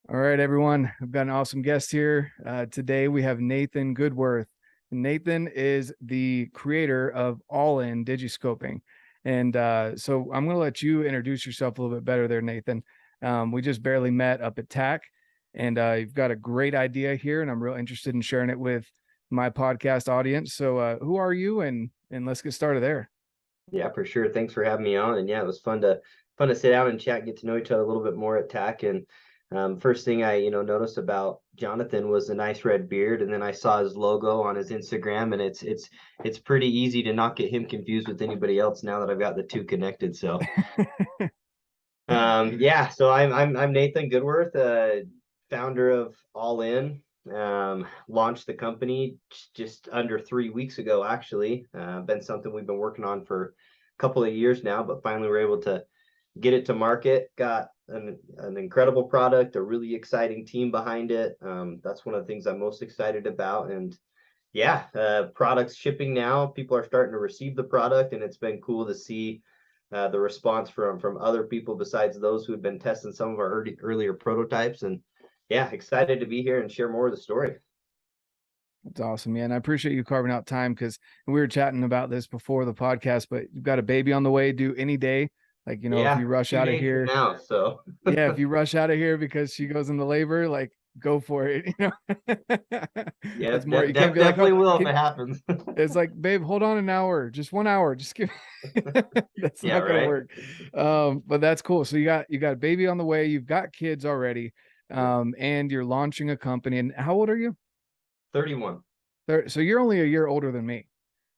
All right, everyone. I've got an awesome guest here. Today we have Nathan Goodworth. Nathan is the creator of Ollin Digiscoping. So I'm going to let you introduce yourself a little bit better there, Nathan. We just barely met up at TAC, and you've got a great idea here, and I'm real interested in sharing it with my podcast audience. So who are you? And let's get started there. Yeah, for sure. Thanks for having me on. And yeah, it was fun to sit down and chat, get to know each other a little bit more at TAC. And first thing I noticed about Jonathan was a nice red beard, and then I saw his logo on his Instagram, and it's pretty easy to not get him confused with anybody else now that I've got the two connected. So yeah, so I'm Nathan Goodworth, founder of All In. Launched the company just under 3 weeks ago, actually. Been something we've been working on for a couple of years now, but finally we're able to get it to market. Got an incredible product, a really exciting team behind it. That's one of the things I'm most excited about. And yeah, products shipping now. People are starting to receive the product, and it's been cool to see the response from other people besides those who had been testing some of our earlier prototypes. And yeah, excited to be here and share more of the story. That's awesome, man. I appreciate you carving out time because we were chatting about this before the podcast, but you've got a baby on the way due any day. Like, if Yeah, you rush two out of days from here, now. So yeah, if you rush out of here because she goes into labor, like go for it. yeah, That's more, you can't be like, oh, definitely will if it happens. it's like, babe, hold on an hour, just 1 hour, just give that's Yeah, not gonna right. work. But that's cool. So you got a baby on the way, you've got kids already, Yeah, and you're launching a company. And how old are you? 31. So you're only a year older than me.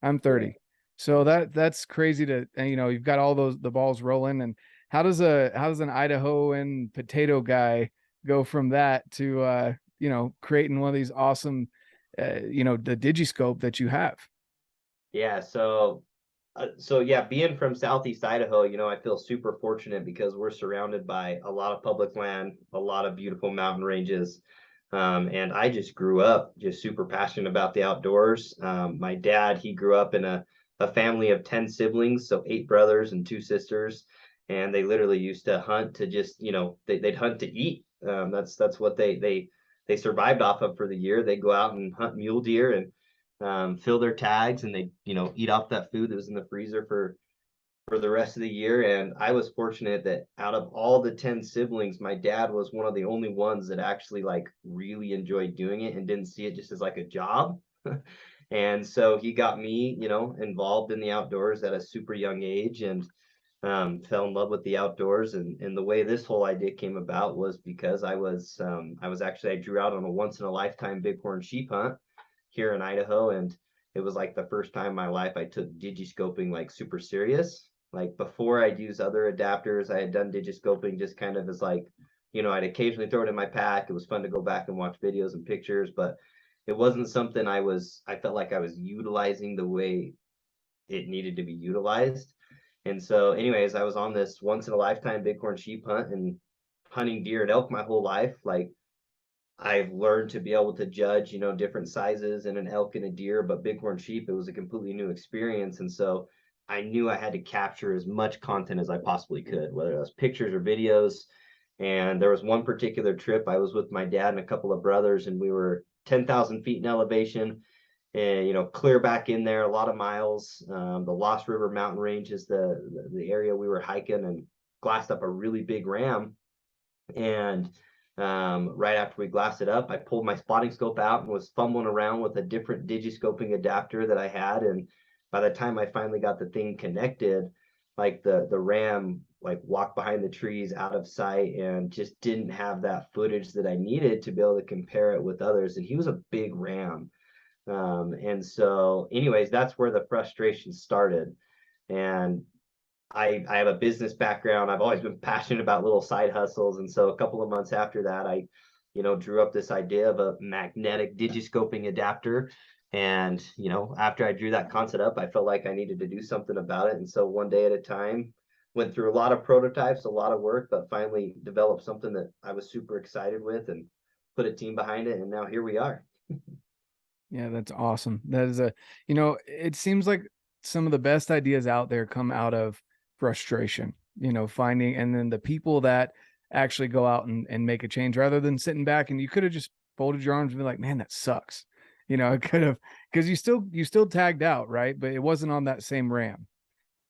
I'm Yeah. 30. So that's crazy to, and you've got all the balls rolling. And how does an Idaho and potato guy go from that to creating one of these awesome the Digiscope that you have? Yeah, so yeah, being from Southeast Idaho, I feel super fortunate because we're surrounded by a lot of public land, a lot of beautiful mountain ranges. And I just grew up just super passionate about the outdoors. My dad, he grew up in a family of 10 siblings, so 8 brothers and 2 sisters. And they literally used to hunt to just, they'd hunt to eat. That's what they survived off of for the year. They go out and hunt mule deer and fill their tags, and they eat off that food that was in the freezer for the rest of the year. And I was fortunate that out of all the 10 siblings, my dad was one of the only ones that actually like really enjoyed doing it and didn't see it just as like a job. And so he got me involved in the outdoors at a super young age, and fell in love with the outdoors. And the way this whole idea came about was because I drew out on a once in a lifetime bighorn sheep hunt here in Idaho. And it was like the first time in my life I took digiscoping like super serious. Like before I'd use other adapters, I had done digiscoping just kind of as like, I'd occasionally throw it in my pack. It was fun to go back and watch videos and pictures, but it wasn't something I felt like I was utilizing the way it needed to be utilized. And so, anyways, I was on this once in a lifetime bighorn sheep hunt and hunting deer and elk my whole life. Like I've learned to be able to judge, different sizes in an elk and a deer, but bighorn sheep, it was a completely new experience. And so I knew I had to capture as much content as I possibly could, whether it was pictures or videos. And there was one particular trip I was with my dad and a couple of brothers, and we were 10,000 feet in elevation, and clear back in there, a lot of miles. The Lost River Mountain Range is the area we were hiking, and glassed up a really big ram. And right after we glassed it up, I pulled my spotting scope out and was fumbling around with a different digiscoping adapter that I had. And by the time I finally got the thing connected, like the ram like walked behind the trees out of sight and just didn't have that footage that I needed to be able to compare it with others. And he was a big ram. And so anyways, that's where the frustration started. And I have a business background. I've always been passionate about little side hustles. And so a couple of months after that, I, drew up this idea of a magnetic digiscoping adapter. And, after I drew that concept up, I felt like I needed to do something about it. And so one day at a time, went through a lot of prototypes, a lot of work, but finally developed something that I was super excited with and put a team behind it. And now here we are. Yeah, that's awesome. That is it seems like some of the best ideas out there come out of frustration, finding, and then the people that actually go out and make a change rather than sitting back. And you could have just folded your arms and be like, man, that sucks. It could have, because you still tagged out, right? But it wasn't on that same ram.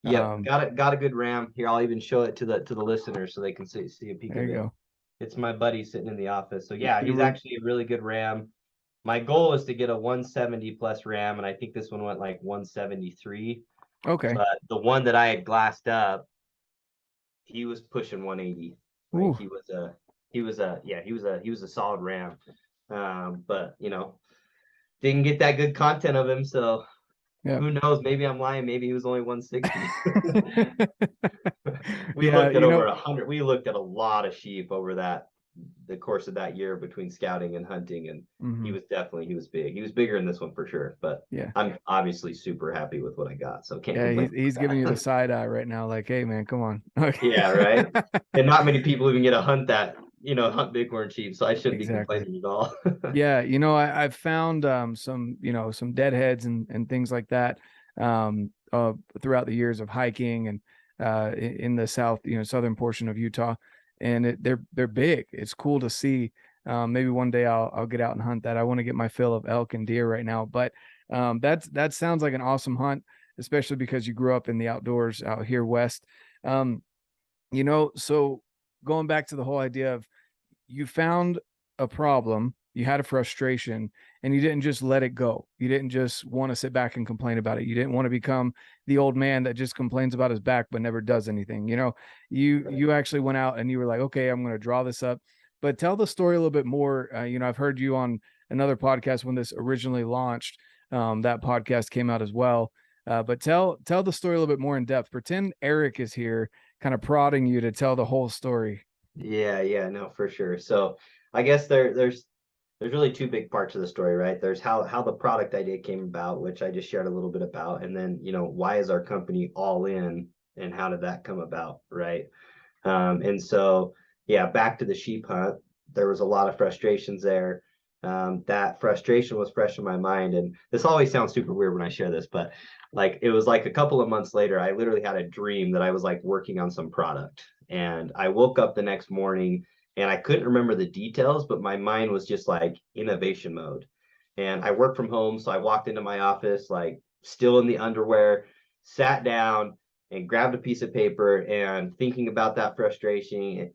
Yep, got a good ram. Here, I'll even show it to the listeners so they can see a peek There of you it. go. It's my buddy sitting in the office. So yeah, You he's were actually a really good ram. My goal is to get a 170 plus ram, and I think this one went like 173. okay. But the one that I had glassed up, he was pushing 180. Like Ooh, he was a solid ram. But didn't get that good content of him, so yeah. who knows? Maybe I'm lying. Maybe he was only 160. We Yeah, looked at over 100. We looked at a lot of sheep over the course of that year between scouting and hunting, and he mhm, was big. He was bigger in this one for sure. But yeah. I'm obviously super happy with what I got, so can't Yeah, complain he's giving about you the that. side eye right now, like, hey man, come on. Okay. Yeah, right. And not many people even get to hunt hunt bighorn sheep, so I shouldn't be Exactly. complaining at all. Yeah, I've found some deadheads and things like that throughout the years of hiking and in the south, southern portion of Utah. And they're big. It's cool to see. Maybe one day I'll get out and hunt that. I want to get my fill of elk and deer right now. But that sounds like an awesome hunt, especially because you grew up in the outdoors out here west. Um, so going back to the whole idea of you found a problem, you had a frustration, and you didn't just let it go. You didn't just want to sit back and complain about it. You didn't want to become the old man that just complains about his back but never does anything. You actually went out and you were like, okay, I'm going to draw this up. But tell the story a little bit more. I've heard you on another podcast when this originally launched. That podcast came out as well. But tell the story a little bit more in depth. Pretend Eric is here, kind of prodding you to tell the whole story. Yeah, no, for sure. So I guess there's really two big parts of the story, right? There's how the product idea came about, which I just shared a little bit about, and then why is our company all in, and how did that come about, right? And so yeah, back to the sheep hunt. There was a lot of frustrations there. That frustration was fresh in my mind, and this always sounds super weird when I share this, but like it was like a couple of months later, I literally had a dream that I was like working on some product, and I woke up the next morning and I couldn't remember the details, but my mind was just like innovation mode. And I worked from home, so I walked into my office like still in the underwear, sat down and grabbed a piece of paper and thinking about that frustration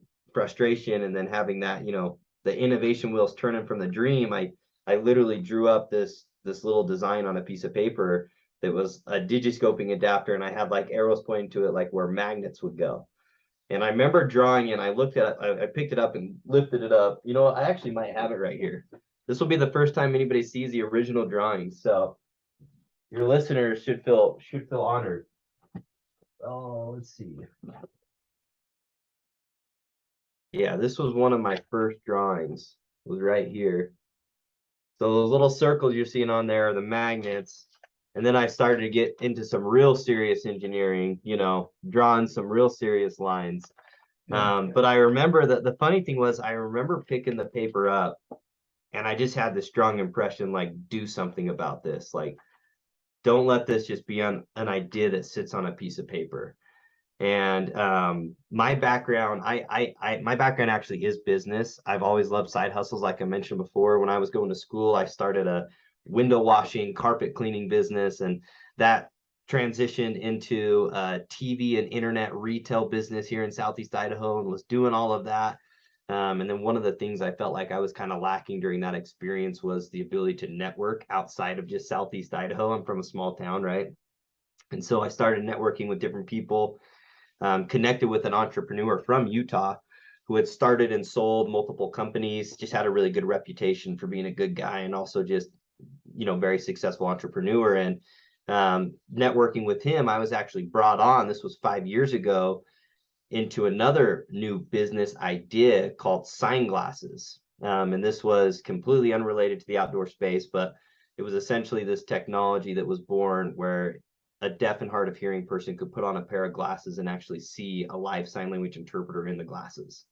and then having that, the innovation wheels turning from the dream. I literally drew up this little design on a piece of paper that was a digiscoping adapter, and I had like arrows pointing to it like where magnets would go. And I remember drawing it. I looked at it, I picked it up and lifted it up. I actually might have it right here. This will be the first time anybody sees the original drawing, so your listeners should feel honored. Oh, let's see. Yeah, this was one of my first drawings. It was right here. So those little circles you're seeing on there are the magnets. And then I started to get into some real serious engineering, drawing some real serious lines. Yeah. But I remember that the funny thing was I remember picking the paper up and I just had this strong impression, like, do something about this. Like, don't let this just be an idea that sits on a piece of paper. And my background, my background actually is business. I've always loved side hustles. Like I mentioned before, when I was going to school, I started a window washing, carpet cleaning business, and that transitioned into a TV and internet retail business here in Southeast Idaho, and was doing all of that. And then one of the things I felt like I was kind of lacking during that experience was the ability to network outside of just Southeast Idaho. I'm from a small town, right? And so I started networking with different people, connected with an entrepreneur from Utah who had started and sold multiple companies, just had a really good reputation for being a good guy, and also just, very successful entrepreneur. And networking with him, I was actually brought on, this was 5 years ago, into another new business idea called sign glasses. And this was completely unrelated to the outdoor space, but it was essentially this technology that was born where a deaf and hard of hearing person could put on a pair of glasses and actually see a live sign language interpreter in the glasses.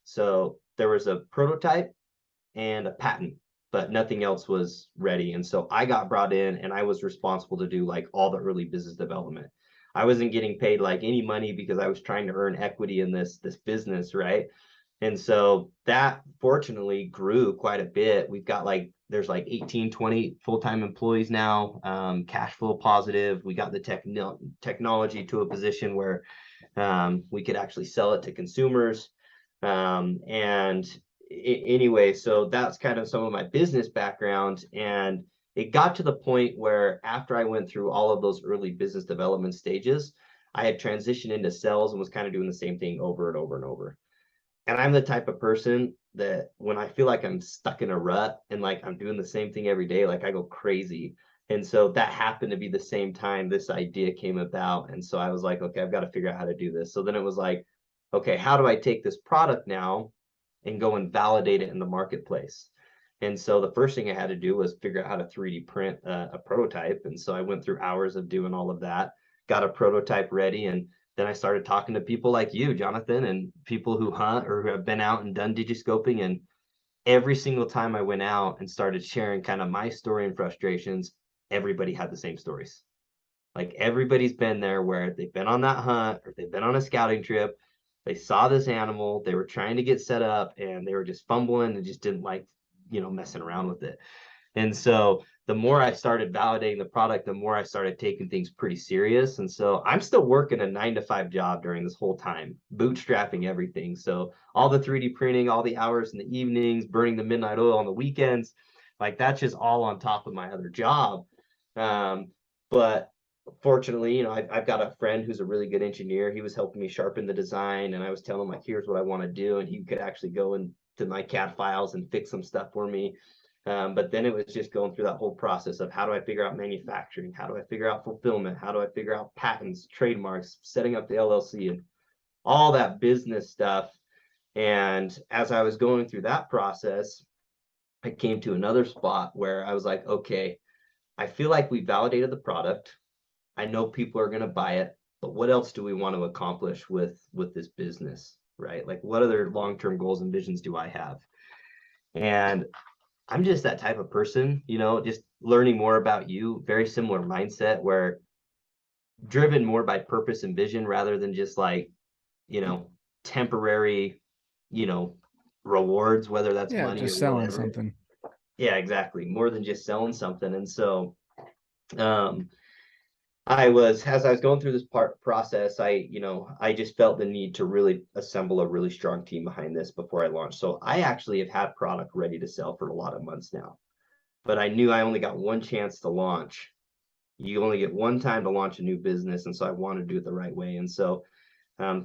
So there was a prototype and a patent, but nothing else was ready. And so I got brought in and I was responsible to do like all the early business development. I wasn't getting paid like any money because I was trying to earn equity in this business, right? And so that fortunately grew quite a bit. We've got like, there's like 18, 20 full-time employees now, cash flow positive. We got the technology to a position where we could actually sell it to consumers. And anyway, so that's kind of some of my business background. And it got to the point where after I went through all of those early business development stages, I had transitioned into sales and was kind of doing the same thing over and over and over. And I'm the type of person that when I feel like I'm stuck in a rut and like I'm doing the same thing every day, like I go crazy. And so that happened to be the same time this idea came about. And so I was like, okay, I've got to figure out how to do this. So then it was like, okay, how do I take this product now and go and validate it in the marketplace? And so the first thing I had to do was figure out how to 3D print a prototype. And so I went through hours of doing all of that, got a prototype ready, and then I started talking to people like you, Jonathan, and people who hunt or who have been out and done digiscoping. And every single time I went out and started sharing kind of my story and frustrations, everybody had the same stories. Like everybody's been there where they've been on that hunt or they've been on a scouting trip. They saw this animal, they were trying to get set up and they were just fumbling and just didn't like, messing around with it. And so the more I started validating the product, the more I started taking things pretty serious. And so I'm still working a 9 to 5 job during this whole time, bootstrapping everything. So all the 3D printing, all the hours in the evenings, burning the midnight oil on the weekends, like that's just all on top of my other job. But fortunately, I've got a friend who's a really good engineer. He was helping me sharpen the design, and I was telling him like, here's what I want to do, and he could actually go into my CAD files and fix some stuff for me. But then it was just going through that whole process of how do I figure out manufacturing? How do I figure out fulfillment? How do I figure out patents, trademarks, setting up the LLC, and all that business stuff. And as I was going through that process, I came to another spot where I was like, okay, I feel like we validated the product. I know people are going to buy it, but what else do we want to accomplish with this business, right? Like what other long-term goals and visions do I have? And I'm just that type of person, just learning more about you, very similar mindset where driven more by purpose and vision rather than just like, you know, temporary, you know, rewards, whether that's Yeah, money or just selling whatever. something. Yeah, exactly. More than just selling something. And so, um, as I was going through this process, I just felt the need to really assemble a really strong team behind this before I launched. So I actually have had product ready to sell for a lot of months now, but I knew I only got one chance to launch. You only get one time to launch a new business. And so I wanted to do it the right way. And so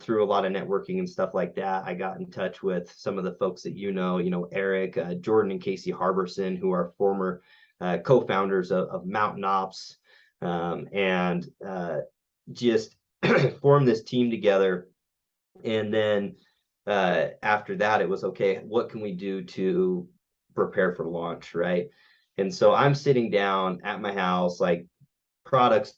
through a lot of networking and stuff like that, I got in touch with some of the folks that Eric, Jordan, and Casey Harbison, who are former co-founders of Mountain Ops, and just formed this team together. And then after that, it was okay, what can we do to prepare for launch, right? And so I'm sitting down at my house, like products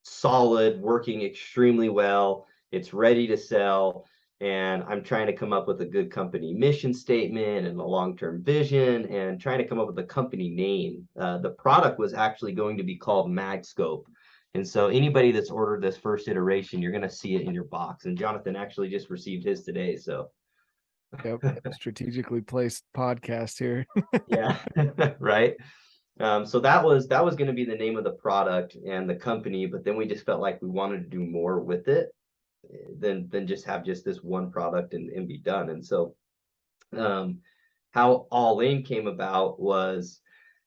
solid, working extremely well. It's ready to sell. And I'm trying to come up with a good company mission statement and a long-term vision and trying to come up with a company name. The product was actually going to be called MagScope. And so anybody that's ordered this first iteration, you're going to see it in your box. And Jonathan actually just received his today. So Yep. Strategically placed podcast here. yeah, right. So that was going to be the name of the product and the company, but then we just felt like we wanted to do more with it than just have just this one product and be done. And so how Ollin came about was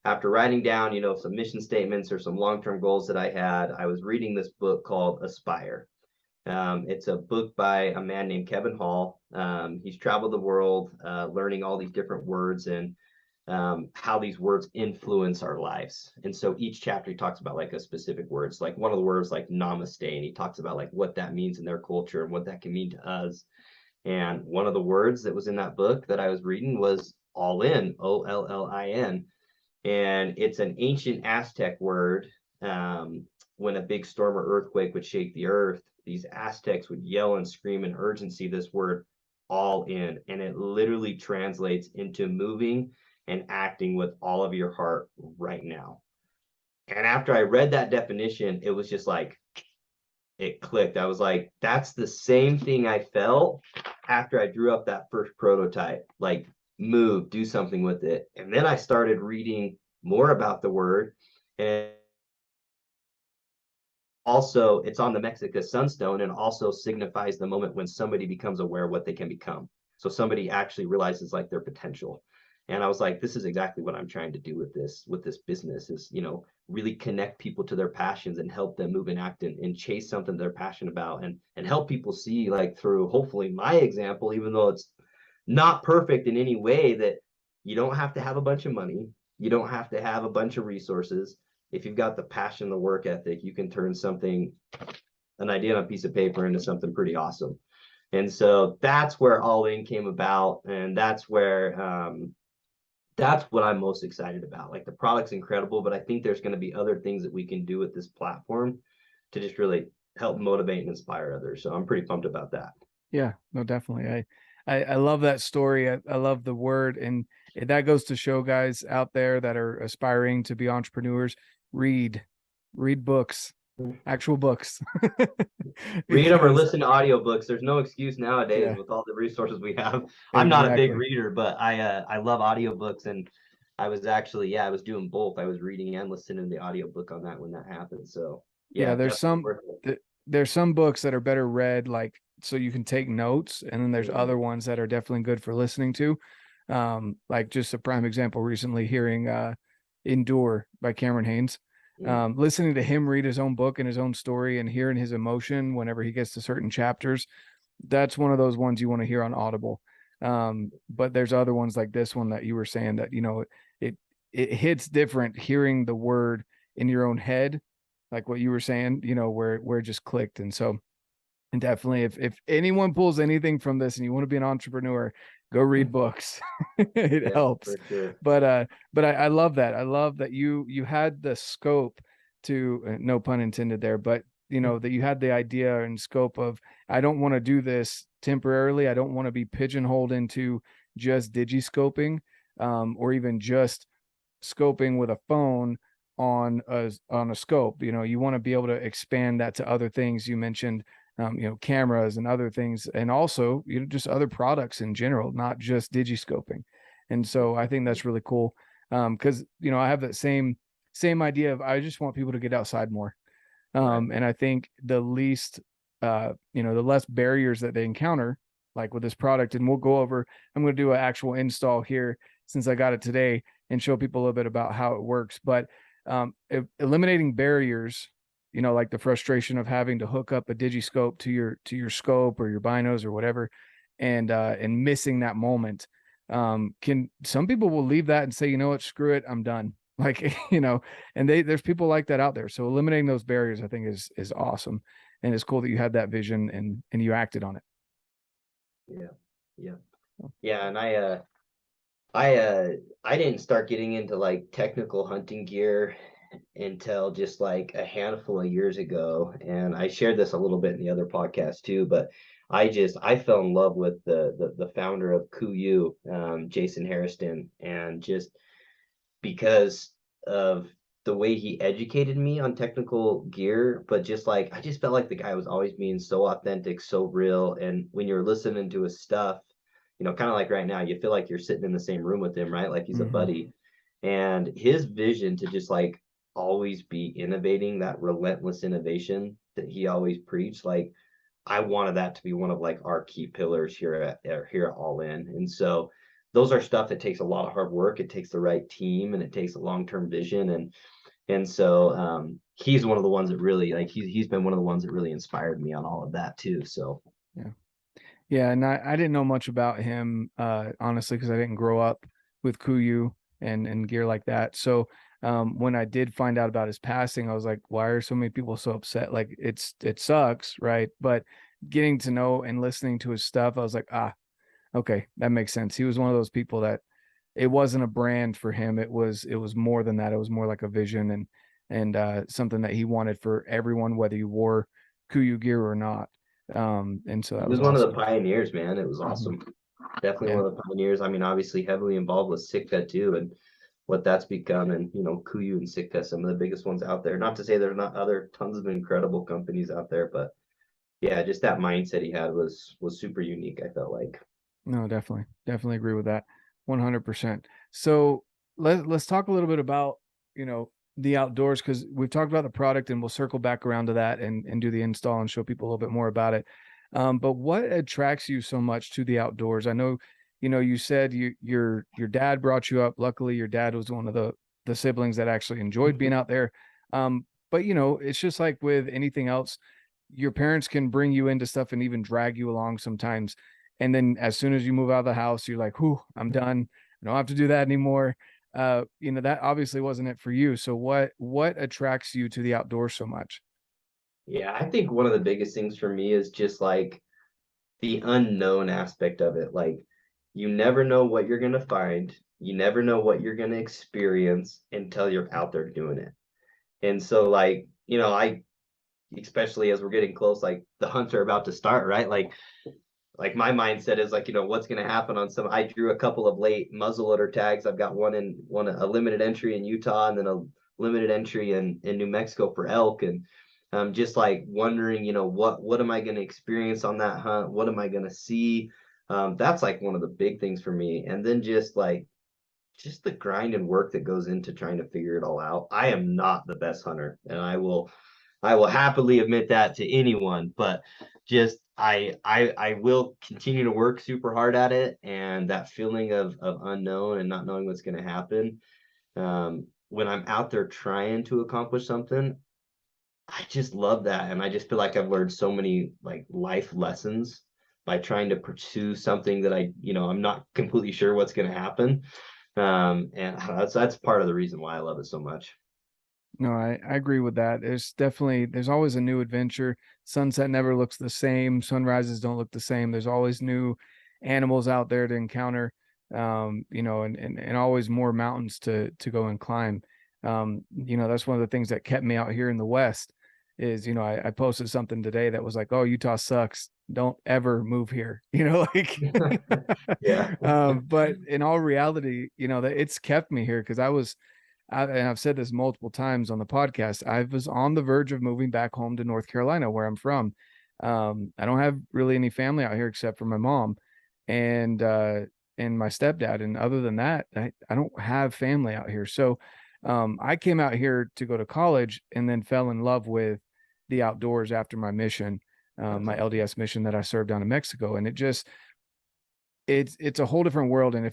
after writing down, some mission statements or some long-term goals that I had, I was reading this book called Aspire. It's a book by a man named Kevin Hall. He's traveled the world, learning all these different words and how these words influence our lives. And so each chapter he talks about like a specific words, like one of the words like namaste, and he talks about like what that means in their culture and what that can mean to us. And one of the words that was in that book that I was reading was Ollin, Ollin. And it's an ancient Aztec word. When a big storm or earthquake would shake the earth, these Aztecs would yell and scream in urgency this word all in, and it literally translates into moving and acting with all of your heart right now. And after I read that definition, it was just like it clicked. I was like, that's the same thing I felt after I drew up that first prototype, like move, do something with it. And then I started reading more about the word. And also, it's on the Mexica sunstone and also signifies the moment when somebody becomes aware of what they can become. So somebody actually realizes like their potential. And I was like, this is exactly what I'm trying to do with this business is, really connect people to their passions and help them move and act and chase something they're passionate about and help people see like through hopefully my example, even though it's not perfect in any way, that you don't have to have a bunch of money. You don't have to have a bunch of resources. If you've got the passion, the work ethic, you can turn an idea on a piece of paper into something pretty awesome. And so that's where All In came about. And that's what I'm most excited about. Like the product's incredible, but I think there's going to be other things that we can do with this platform to just really help motivate and inspire others. So I'm pretty pumped about that. Yeah, no, definitely. I love that story. I love the word, and that goes to show guys out there that are aspiring to be entrepreneurs, read, read books, actual books. Read them or Because listen to audiobooks. There's no excuse nowadays yeah, with all the resources we have. I'm not a big exactly. reader, but I love audiobooks, and I was actually, I was doing both. I was reading and listening to the audiobook on that when that happened. So Yeah, yeah, definitely worth it. there's some books that are better read, like so you can take notes, and then there's Mhm. other ones that are definitely good for listening to. Like just a prime example, recently hearing Endure by Cameron Haynes. Mm. Listening to him read his own book and his own story and hearing his emotion whenever he gets to certain chapters, that's one of those ones you want to hear on Audible. But there's other ones like this one that you were saying that, it it hits different hearing the word in your own head, like what you were saying, where it just clicked. And so, and definitely if anyone pulls anything from this and you want to be an entrepreneur, go read books. It Yeah, helps. for sure. But I love that. I love that you had the scope to, no pun intended there, but that you had the idea and scope of, I don't want to do this temporarily. I don't want to be pigeonholed into just digiscoping, or even just scoping with a phone on a scope. You want to be able to expand that to other things. You mentioned cameras and other things, and also just other products in general, not just digiscoping. And so I think that's really cool, because I have that same idea of, I just want people to get outside more. Right. And I think the less barriers that they encounter, like with this product. And we'll go over, I'm going to do an actual install here since I got it today and show people a little bit about how it works. But eliminating barriers, like the frustration of having to hook up a digiscope to your scope or your binos or whatever, and missing that moment. Can Some people will leave that and say, you know what, screw it, I'm done. Like, and there's people like that out there. So eliminating those barriers, I think, is awesome. And it's cool that you had that vision and you acted on it. Yeah. Yeah. Yeah. And I didn't start getting into like technical hunting gear until just like a handful of years ago. And I shared this a little bit in the other podcast too, but I fell in love with the founder of KUIU, Jason Harrison, and just because of the way he educated me on technical gear, but just like I just felt like the guy was always being so authentic, so real. And when you're listening to his stuff, kind of like right now, you feel like you're sitting in the same room with him, right? Like he's a Mm-hmm. buddy. And his vision to just like always be innovating, that relentless innovation that he always preached, like I wanted that to be one of like our key pillars here at All In. And so those are stuff that takes a lot of hard work. It takes the right team and it takes a long-term vision. And so he's one of the ones that really like he's been one of the ones that really inspired me on all of that too. So Yeah. Yeah, and I didn't know much about him, honestly, because I didn't grow up with Kuyu and gear like that. So when I did find out about his passing, I was like, why are so many people so upset? Like it sucks, right? But getting to know and listening to his stuff, I was like, okay, that makes sense. He was one of those people that it wasn't a brand for him. It was more than that. It was more like a vision and something that he wanted for everyone, whether you wore Kuyu gear or not. And so he that was was one of the awesome. pioneers, man. It was Mhm. awesome. Definitely Yeah. one of the pioneers. I mean, obviously heavily involved with Sitka too, and what that's become, and Kuyu and Sitka, some of the biggest ones out there. Not to say there's not other tons of incredible companies out there, but yeah, just that mindset he had was super unique, I felt like. No, definitely agree with that. 100%. So let's talk a little bit about, the outdoors, because we've talked about the product and we'll circle back around to that and do the install and show people a little bit more about it. But what attracts you so much to the outdoors? I know, you said your dad brought you up. Luckily, your dad was one of the siblings that actually enjoyed being out there. But it's just like with anything else, your parents can bring you into stuff and even drag you along sometimes. And then as soon as you move out of the house, you're like, whew, I'm done. I don't have to do that anymore. That obviously wasn't it for you. So what attracts you to the outdoors so much? Yeah, I think one of the biggest things for me is just like the unknown aspect of it. Like, you never know what you're gonna find. You never know what you're gonna experience until you're out there doing it. And so, like, I, especially as we're getting close, like the hunts are about to start, right? Like my mindset is like, what's going to happen on some. I drew a couple of late muzzleloader tags. I've got one a limited entry in Utah, and then a limited entry in New Mexico for elk. And just like wondering, what am I going to experience on that hunt? What am I going to see? That's like one of the big things for me. And then just the grind and work that goes into trying to figure it all out. I am not the best hunter, and I will happily admit that to anyone, but just I will continue to work super hard at it, and that feeling of unknown and not knowing what's going to happen, when I'm out there trying to accomplish something, I just love that, and I just feel like I've learned so many like life lessons by trying to pursue something that I'm not completely sure what's going to happen. And that's part of the reason why I love it so much. No, I agree with that. There's always a new adventure. Sunset never looks the same. Sunrises don't look the same. There's always new animals out there to encounter. And always more mountains to go and climb. That's one of the things that kept me out here in the West is, I posted something today that was like, oh, Utah sucks. Don't ever move here. Like Yeah. but in all reality, that it's kept me here because and I've said this multiple times on the podcast. I was on the verge of moving back home to North Carolina, where I'm from. I don't have really any family out here except for my mom and my stepdad. And other than that, I don't have family out here. So I came out here to go to college and then fell in love with the outdoors after my mission, That's my awesome. LDS mission that I served down in Mexico. And it's a whole different world. And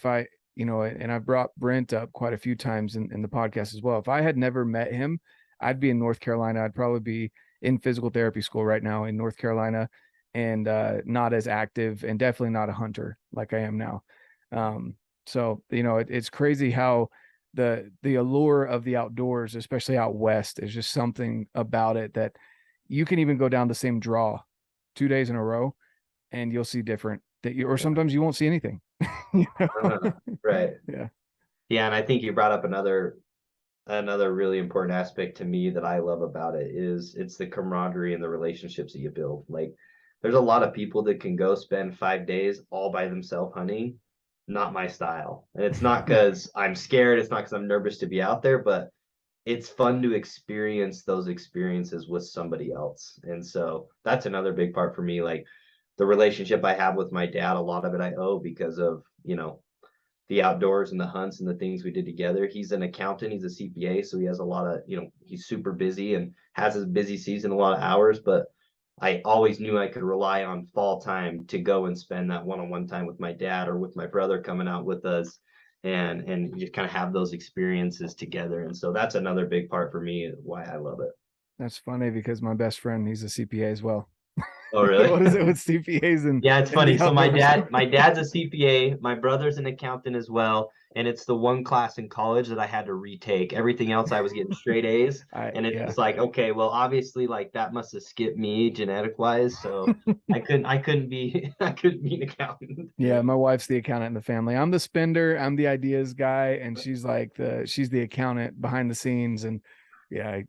and I've brought Brent up quite a few times in the podcast as well. If I had never met him, I'd be in North Carolina. I'd probably be in physical therapy school right now in North Carolina and not as active and definitely not a hunter like I am now. So, it's crazy how the allure of the outdoors, especially out west, is just something about it that you can even go down the same draw 2 days in a row and you'll see different or Yeah. sometimes you won't see anything. you know? Uh-huh. Right. Yeah. Yeah, and I think you brought up another really important aspect to me that I love about it is it's the camaraderie and the relationships that you build. Like, there's a lot of people that can go spend 5 days all by themselves hunting. Not my style. And it's not because I'm scared, it's not because I'm nervous to be out there, but it's fun to experience those experiences with somebody else. And so that's another big part for me. Like, the relationship I have with my dad, a lot of it I owe because of, the outdoors and the hunts and the things we did together. He's an accountant, he's a CPA, so he has a lot of, he's super busy and has his busy season, a lot of hours, but I always knew I could rely on fall time to go and spend that one-on-one time with my dad or with my brother coming out with us, and you kind of have those experiences together. And so that's another big part for me why I love it. That's funny because my best friend, he's a CPA as well. Oh, really? What is it with CPAs and Yeah, it's in funny. the So my outdoors? dad, my dad's a CPA, my brother's an accountant as well, and it's the one class in college that I had to retake. Everything else I was getting straight A's, and it's Yeah. just like, okay, well, obviously, like that must have skipped me genetic wise, so I couldn't be, I couldn't be an accountant. Yeah, my wife's the accountant in the family. I'm the spender, I'm the ideas guy, and she's the accountant behind the scenes. And yeah,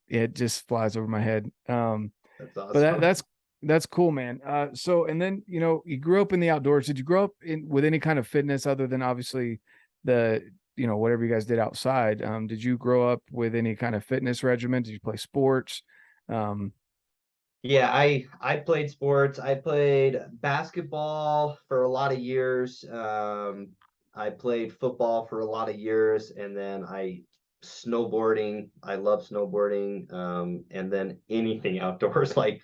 it just flies over my head. That's But awesome. that's cool, man. So and then you grew up in the outdoors. Did you grow up with any kind of fitness other than obviously the whatever you guys did outside? Did you grow up with any kind of fitness regimen? Did you play sports? Um, Yeah, I played sports. I played basketball for a lot of years. I played football for a lot of years, and then I snowboarding. I love snowboarding. And then anything outdoors like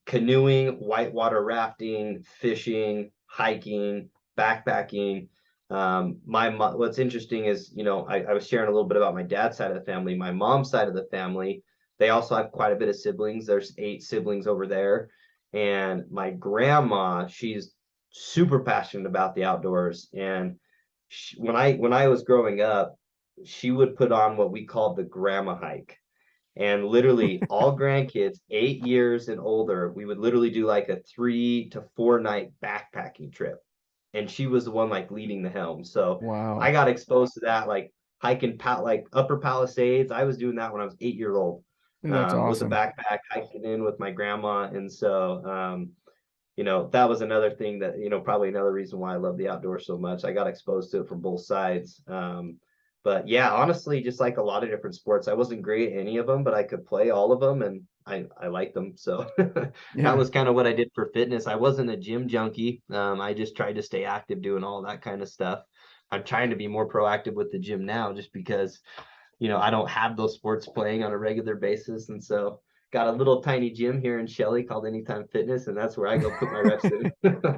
canoeing, whitewater rafting, fishing, hiking, backpacking. What's interesting is, I was sharing a little bit about my dad's side of the family. My mom's side of the family, they also have quite a bit of siblings. There's 8 siblings over there. And my grandma, she's super passionate about the outdoors. And when I was growing up, she would put on what we called the grandma hike, and literally all grandkids 8 years and older, we would literally do like a 3 to 4 night backpacking trip, and she was the one like leading the helm. So I Wow. got exposed to that, like hiking like upper Palisades. I was doing that when I was 8 years old, That's with a awesome. backpack hiking in with my grandma. And so that was another thing that, probably another reason why I love the outdoors so much. I got exposed to it from both sides. But yeah, honestly, just like a lot of different sports, I wasn't great at any of them, but I could play all of them, and I liked them. So that Yeah. was kind of what I did for fitness. I wasn't a gym junkie. I just tried to stay active doing all that kind of stuff. I'm trying to be more proactive with the gym now just because, I don't have those sports playing on a regular basis. And so got a little tiny gym here in Shelley called Anytime Fitness, and that's where I go put my reps in.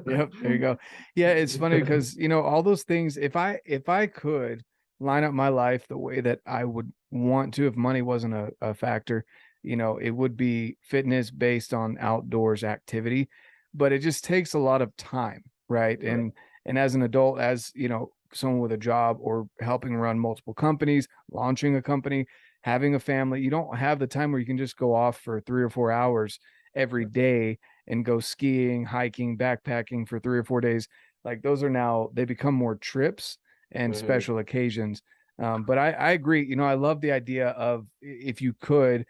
Yep, there you go. Yeah, it's funny because all those things, if I could line up my life the way that I would want to, if money wasn't a factor, it would be fitness based on outdoors activity, but it just takes a lot of time, right? Right. And as an adult, as someone with a job or helping run multiple companies, launching a company, having a family, you don't have the time where you can just go off for 3 or 4 hours every day and go skiing, hiking, backpacking for 3 or 4 days. Like those are now, they become more trips and Mhm. special occasions. But I agree. I love the idea of if you could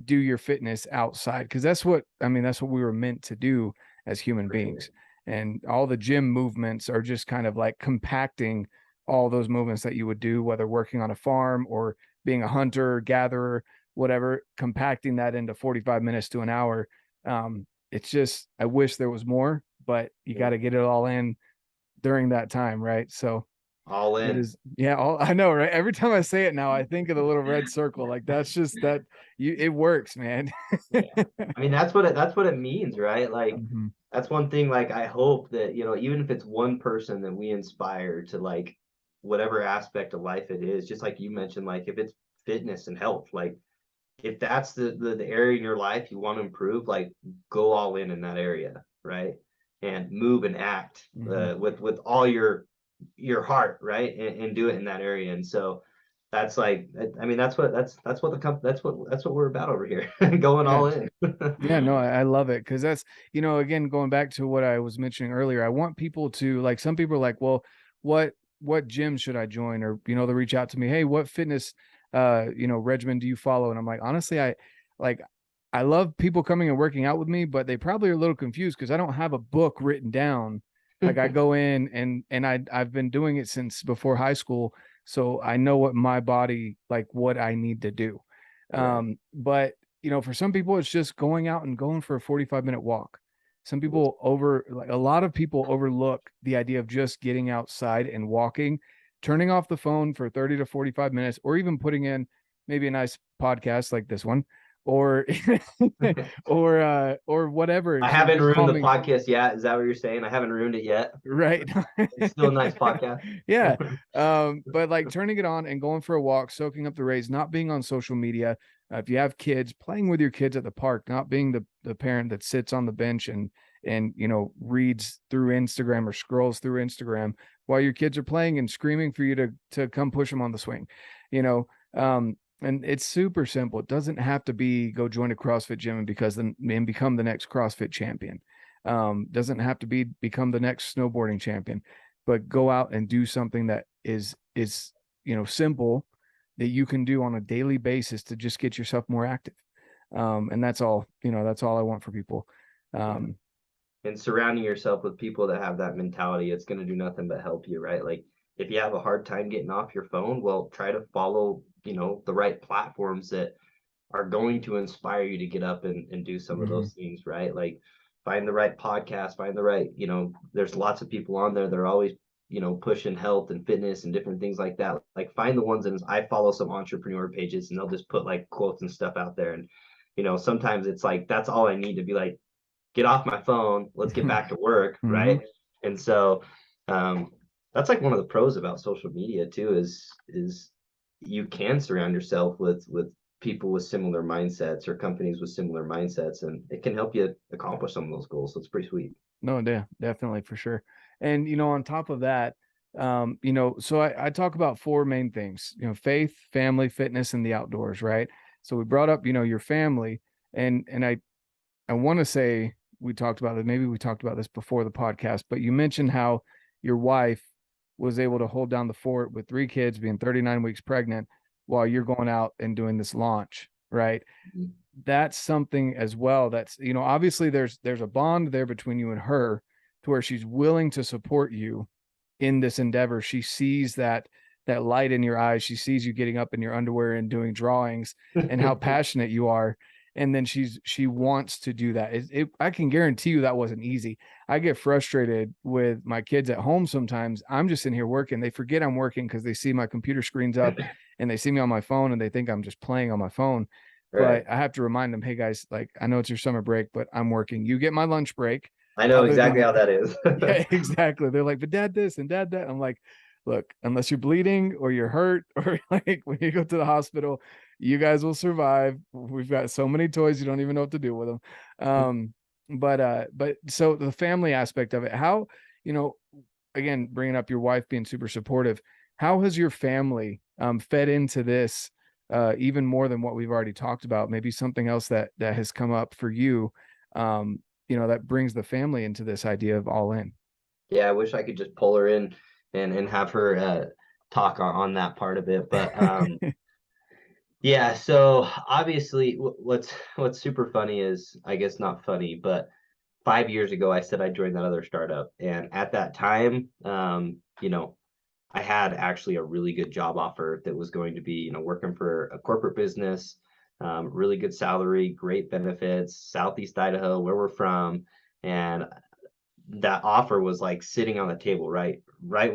do your fitness outside, because that's what we were meant to do as human For sure. beings. And all the gym movements are just kind of like compacting all those movements that you would do, whether working on a farm or being a hunter, gatherer, whatever, compacting that into 45 minutes to an hour. It's just, I wish there was more, but you got Yeah. to get it all in during that time, right? So All it in. is, yeah, I know, right? Every time I say it now, I think of the little red circle. Like that's just that it works, man. Yeah. I mean, that's what it means, right? Like Mhm. that's one thing, like I hope that, even if it's one person that we inspire to, like, whatever aspect of life it is, just like you mentioned, like if it's fitness and health, like if that's the area in your life you want to improve, like go all in that area, right? And move and act, Mhm. with all your heart, right? And do it in that area. And so that's like, I mean, that's what that's what we're about over here, going Yeah. all in. Yeah, no, I love it because that's, again, going back to what I was mentioning earlier, I want people to like, some people are like, well, what gym should I join? Or, they'll reach out to me, hey, what fitness regimen do you follow? And I'm like, honestly, like I love people coming and working out with me, but they probably are a little confused because I don't have a book written down. Like I go in and I've been doing it since before high school, so I know what my body, like what I need to do. Right. But for some people, it's just going out and going for a 45-minute walk. Some people like a lot of people overlook the idea of just getting outside and walking, turning off the phone for 30 to 45 minutes, or even putting in maybe a nice podcast like this one, or or whatever. I So haven't just ruined the calming, podcast yet. Is that what you're saying? I haven't ruined it yet. right? It's still a nice podcast. Yeah. But like turning it on and going for a walk, soaking up the rays, not being on social media. If you have kids, playing with your kids at the park, not being the parent that sits on the bench and reads through Instagram or scrolls through Instagram while your kids are playing and screaming for you to come push them on the swing. You know, and it's super simple. It doesn't have to be go join a CrossFit gym and become the next CrossFit champion. Doesn't have to become the next snowboarding champion, but go out and do something that is simple, that you can do on a daily basis to just get yourself more active. And that's all I want for people. Yeah. um And surrounding yourself with people that have that mentality, it's going to do nothing but help you, right? Like if you have a hard time getting off your phone, well, try to follow, the right platforms that are going to inspire you to get up and do some of Mm-hmm. those things, right? Like find the right podcast, find the right, there's lots of people on there that are always, pushing health and fitness and different things like that. Like find the ones, and I follow some entrepreneur pages and they'll just put like quotes and stuff out there. And, sometimes it's like, that's all I need to be like, get off my phone, let's get back to work, Mm-hmm. right? And so um that's like one of the pros about social media too, is you can surround yourself with people with similar mindsets or companies with similar mindsets, and it can help you accomplish some of those goals. So it's pretty sweet. No, yeah, definitely for sure. And on top of that, so I talk about four main things, faith, family, fitness, and the outdoors, right? So we brought up, your family, and I want to say we talked about it. Maybe we talked about this before the podcast, but you mentioned how your wife was able to hold down the fort with three kids, being 39 weeks pregnant, while you're going out and doing this launch, right? Mhm. That's something as well. That's, obviously there's a bond there between you and her to where she's willing to support you in this endeavor. She sees that light in your eyes. She sees you getting up in your underwear and doing drawings and how passionate you are. And then she wants to do that. I can guarantee you that wasn't easy. I get frustrated with my kids at home sometimes. I'm just in here working. They forget I'm working because they see my computer screens up and they see me on my phone and they think I'm just playing on my phone. Right. But I have to remind them, hey guys, like I know it's your summer break, but I'm working. You get my lunch break. I know Other exactly than how that is. yeah, exactly. They're like, but dad this and dad that. I'm like, look, unless you're bleeding or you're hurt or like when you go to the hospital, you guys will survive. We've got so many toys, you don't even know what to do with them. But so the family aspect of it, how, you know, again, bringing up your wife being super supportive, how has your family fed into this even more than what we've already talked about? Maybe something else that has come up for you, that brings the family into this idea of all in. Yeah, I wish I could just pull her in and have her talk on that part of it. But yeah, so obviously what's super funny is, I guess not funny, but 5 years ago I said I joined that other startup. And at that time, I had actually a really good job offer that was going to be, working for a corporate business, really good salary, great benefits, Southeast Idaho, where we're from. And that offer was like sitting on the table, right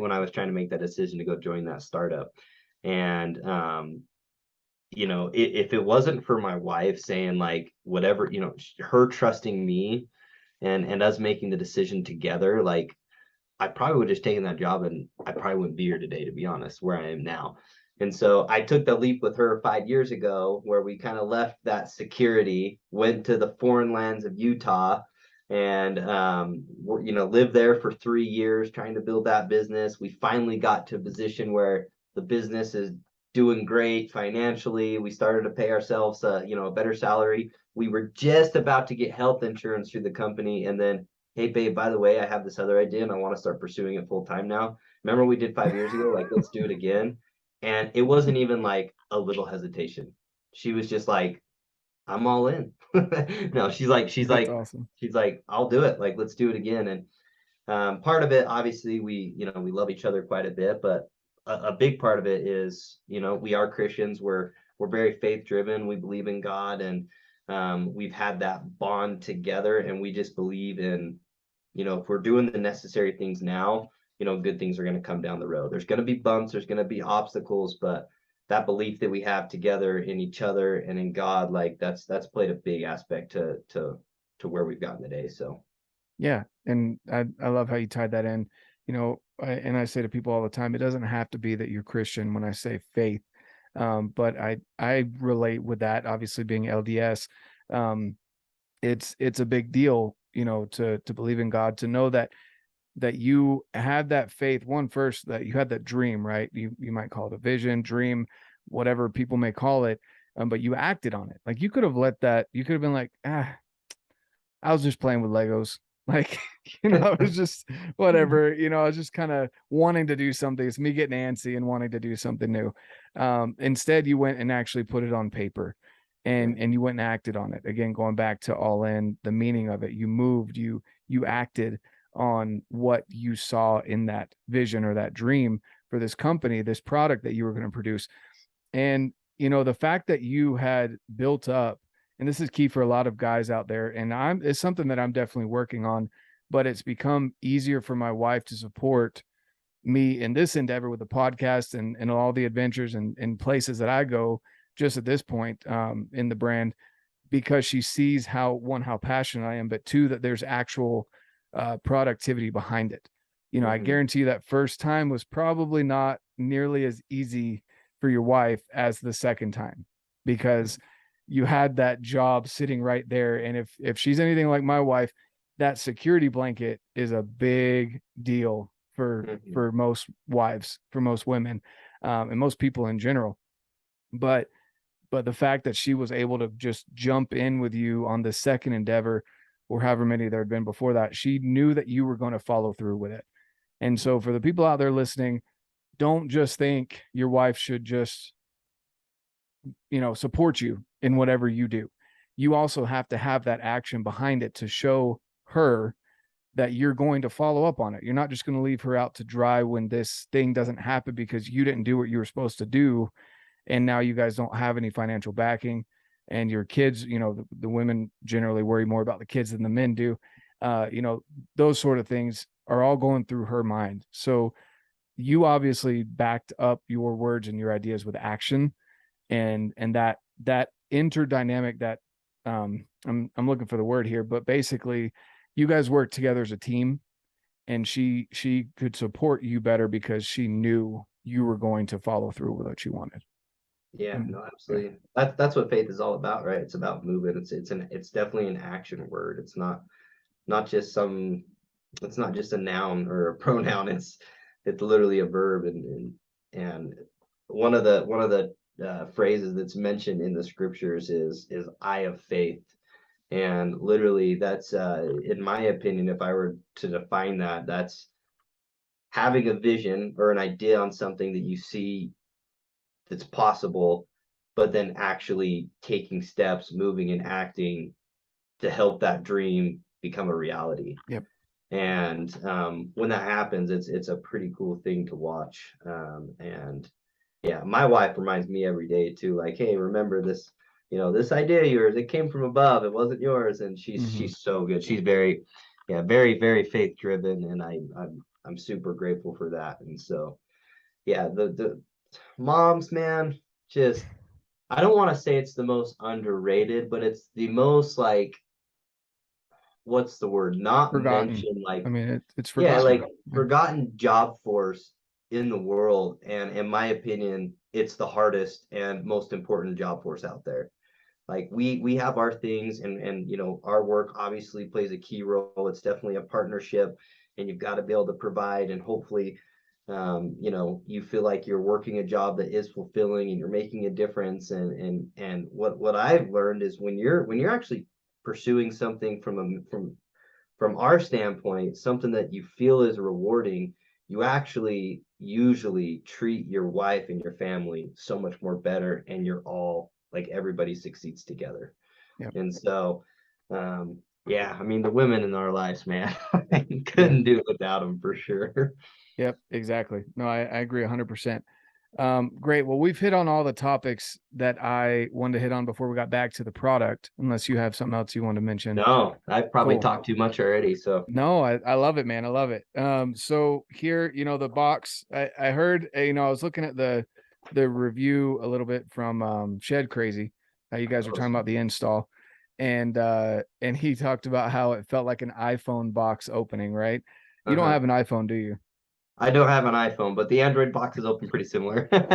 when I was trying to make that decision to go join that startup. And if it wasn't for my wife saying like whatever, her trusting me and us making the decision together, like I probably would have just taken that job and I probably wouldn't be here today, to be honest, where I am now. And so I took the leap with her 5 years ago, where we kind of left that security, went to the foreign lands of Utah, and lived there for 3 years trying to build that business. We finally got to a position where the business is doing great financially. We started to pay ourselves a better salary. We were just about to get health insurance through the company, and then, hey babe, by the way, I have this other idea and I want to start pursuing it full time now. Remember we did 5 years ago? Like, let's do it again. And it wasn't even like a little hesitation. She was just like, I'm all in. No, she's like, she's That's like, awesome. she's like, I'll do it. Like, let's do it again. And part of it, obviously, we love each other quite a bit, but a big part of it is, we are Christians. We're very faith driven. We believe in God, and we've had that bond together, and we just believe in, if we're doing the necessary things now, good things are going to come down the road. There's going to be bumps, there's going to be obstacles, but that belief that we have together in each other and in God, like that's played a big aspect to where we've gotten today. So Yeah. And I love how you tied that in, and I say to people all the time, it doesn't have to be that you're Christian when I say faith. But I relate with that, obviously being LDS. Um, it's a big deal, to believe in God, to know that you had that faith, one first, that you had that dream, right? You might call it a vision, dream, whatever people may call it. But you acted on it. Like you could have you could have been like, I was just playing with Legos. Like, I was just whatever, I was just kind of wanting to do something. It's me getting antsy and wanting to do something new. Instead, you went and actually put it on paper and you went and acted on it. Again, going back to all in, the meaning of it, you moved, you acted on what you saw in that vision or that dream for this company, this product that you were going to produce. And you know, the fact that you had built up, and this is key for a lot of guys out there, and it's something that I'm definitely working on, but it's become easier for my wife to support me in this endeavor with the podcast and all the adventures and places that I go just at this point in the brand, because she sees how, one, how passionate I am, but two, that there's actual productivity behind it. You know, I guarantee you that first time was probably not nearly as easy for your wife as the second time, because you had that job sitting right there. And if she's anything like my wife, that security blanket is a big deal for most wives, for most women, and most people in general. But the fact that she was able to just jump in with you on the second endeavor, or however many there had been before that, she knew that you were going to follow through with it. And so for the people out there listening, don't just think your wife should just, you know, support you in whatever you do. You also have to have that action behind it to show her that you're going to follow up on it. You're not just going to leave her out to dry when this thing doesn't happen because you didn't do what you were supposed to do. And now you guys don't have any financial backing, and your kids, you know, the women generally worry more about the kids than the men do. You know, those sort of things are all going through her mind. So you obviously backed up your words and your ideas with action, and that interdynamic, that I'm looking for the word here, but basically you guys work together as a team, and she could support you better because she knew you were going to follow through with what you wanted. Yeah, no, absolutely. That's what faith is all about, right? It's about movement. It's definitely an action word. Not just some it's not just a noun or a pronoun. It's literally a verb. And one of the phrases that's mentioned in the scriptures is "I of faith," and literally that's in my opinion, if I were to define that, that's having a vision or an idea on something that you see that's possible, but then actually taking steps, moving and acting to help that dream become a reality. Yep. And when that happens, it's a pretty cool thing to watch. And yeah, my wife reminds me every day too, like, hey, remember this, this idea of yours, it came from above, it wasn't yours. And she's so good. She's very, yeah, very, very faith driven, and I'm super grateful for that. And so yeah, the moms, man, just, I don't want to say it's the most underrated, but it's the most, like, what's the word? Not Forgotten. mentioned, like, I mean, it's yeah, forgotten. like forgotten job force in the world. And in my opinion, it's the hardest and most important job force out there. Like, we have our things, and our work obviously plays a key role. It's definitely a partnership, and you've got to be able to provide, and hopefully you feel like you're working a job that is fulfilling and you're making a difference. And what I've learned is when you're actually pursuing something from our standpoint, something that you feel is rewarding, you actually usually treat your wife and your family so much more better, and you're all, like, everybody succeeds together. Yep. And so yeah, I mean, the women in our lives, man, Yeah. couldn't do it without them for sure. Yep, exactly. No, I agree 100%. Great. Well, we've hit on all the topics that I wanted to hit on before we got back to the product, unless you have something else you want to mention. No, I've probably Cool. talked too much already. So No, I love it, man. I love it. So here, the box, I heard, I was looking at the review a little bit from Shed Crazy, how you guys were talking about the install, and he talked about how it felt like an iPhone box opening, right? You don't have an iPhone, do you? I don't have an iPhone, but the Android box is open pretty similar. But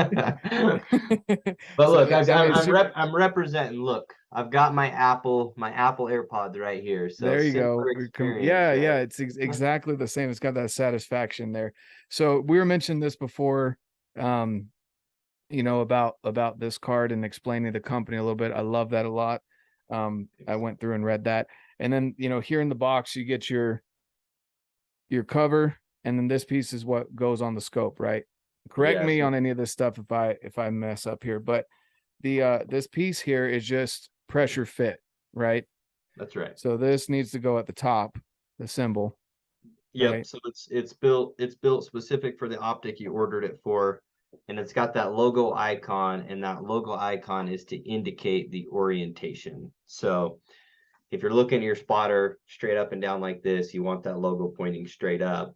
So look, I mean, I'm representing. Look, I've got my Apple AirPods right here. So there you similar go. experience, Yeah, right? it's exactly the same. It's got that satisfaction there. So we were mentioning this before, um, about this card and explaining the company a little bit. I love that a lot. I went through and read that. And then, here in the box, you get your cover, and then this piece is what goes on the scope, right? Correct Yes, me on any of this stuff if I mess up here, but the this piece here is just pressure fit, right? that's right. So this needs to go at the top, the symbol, Yep. right? So it's built specific for the optic you ordered it for. and it's got that logo icon, and that logo icon is to indicate the orientation. So if you're looking at your spotter straight up and down like this, you want that logo pointing straight up.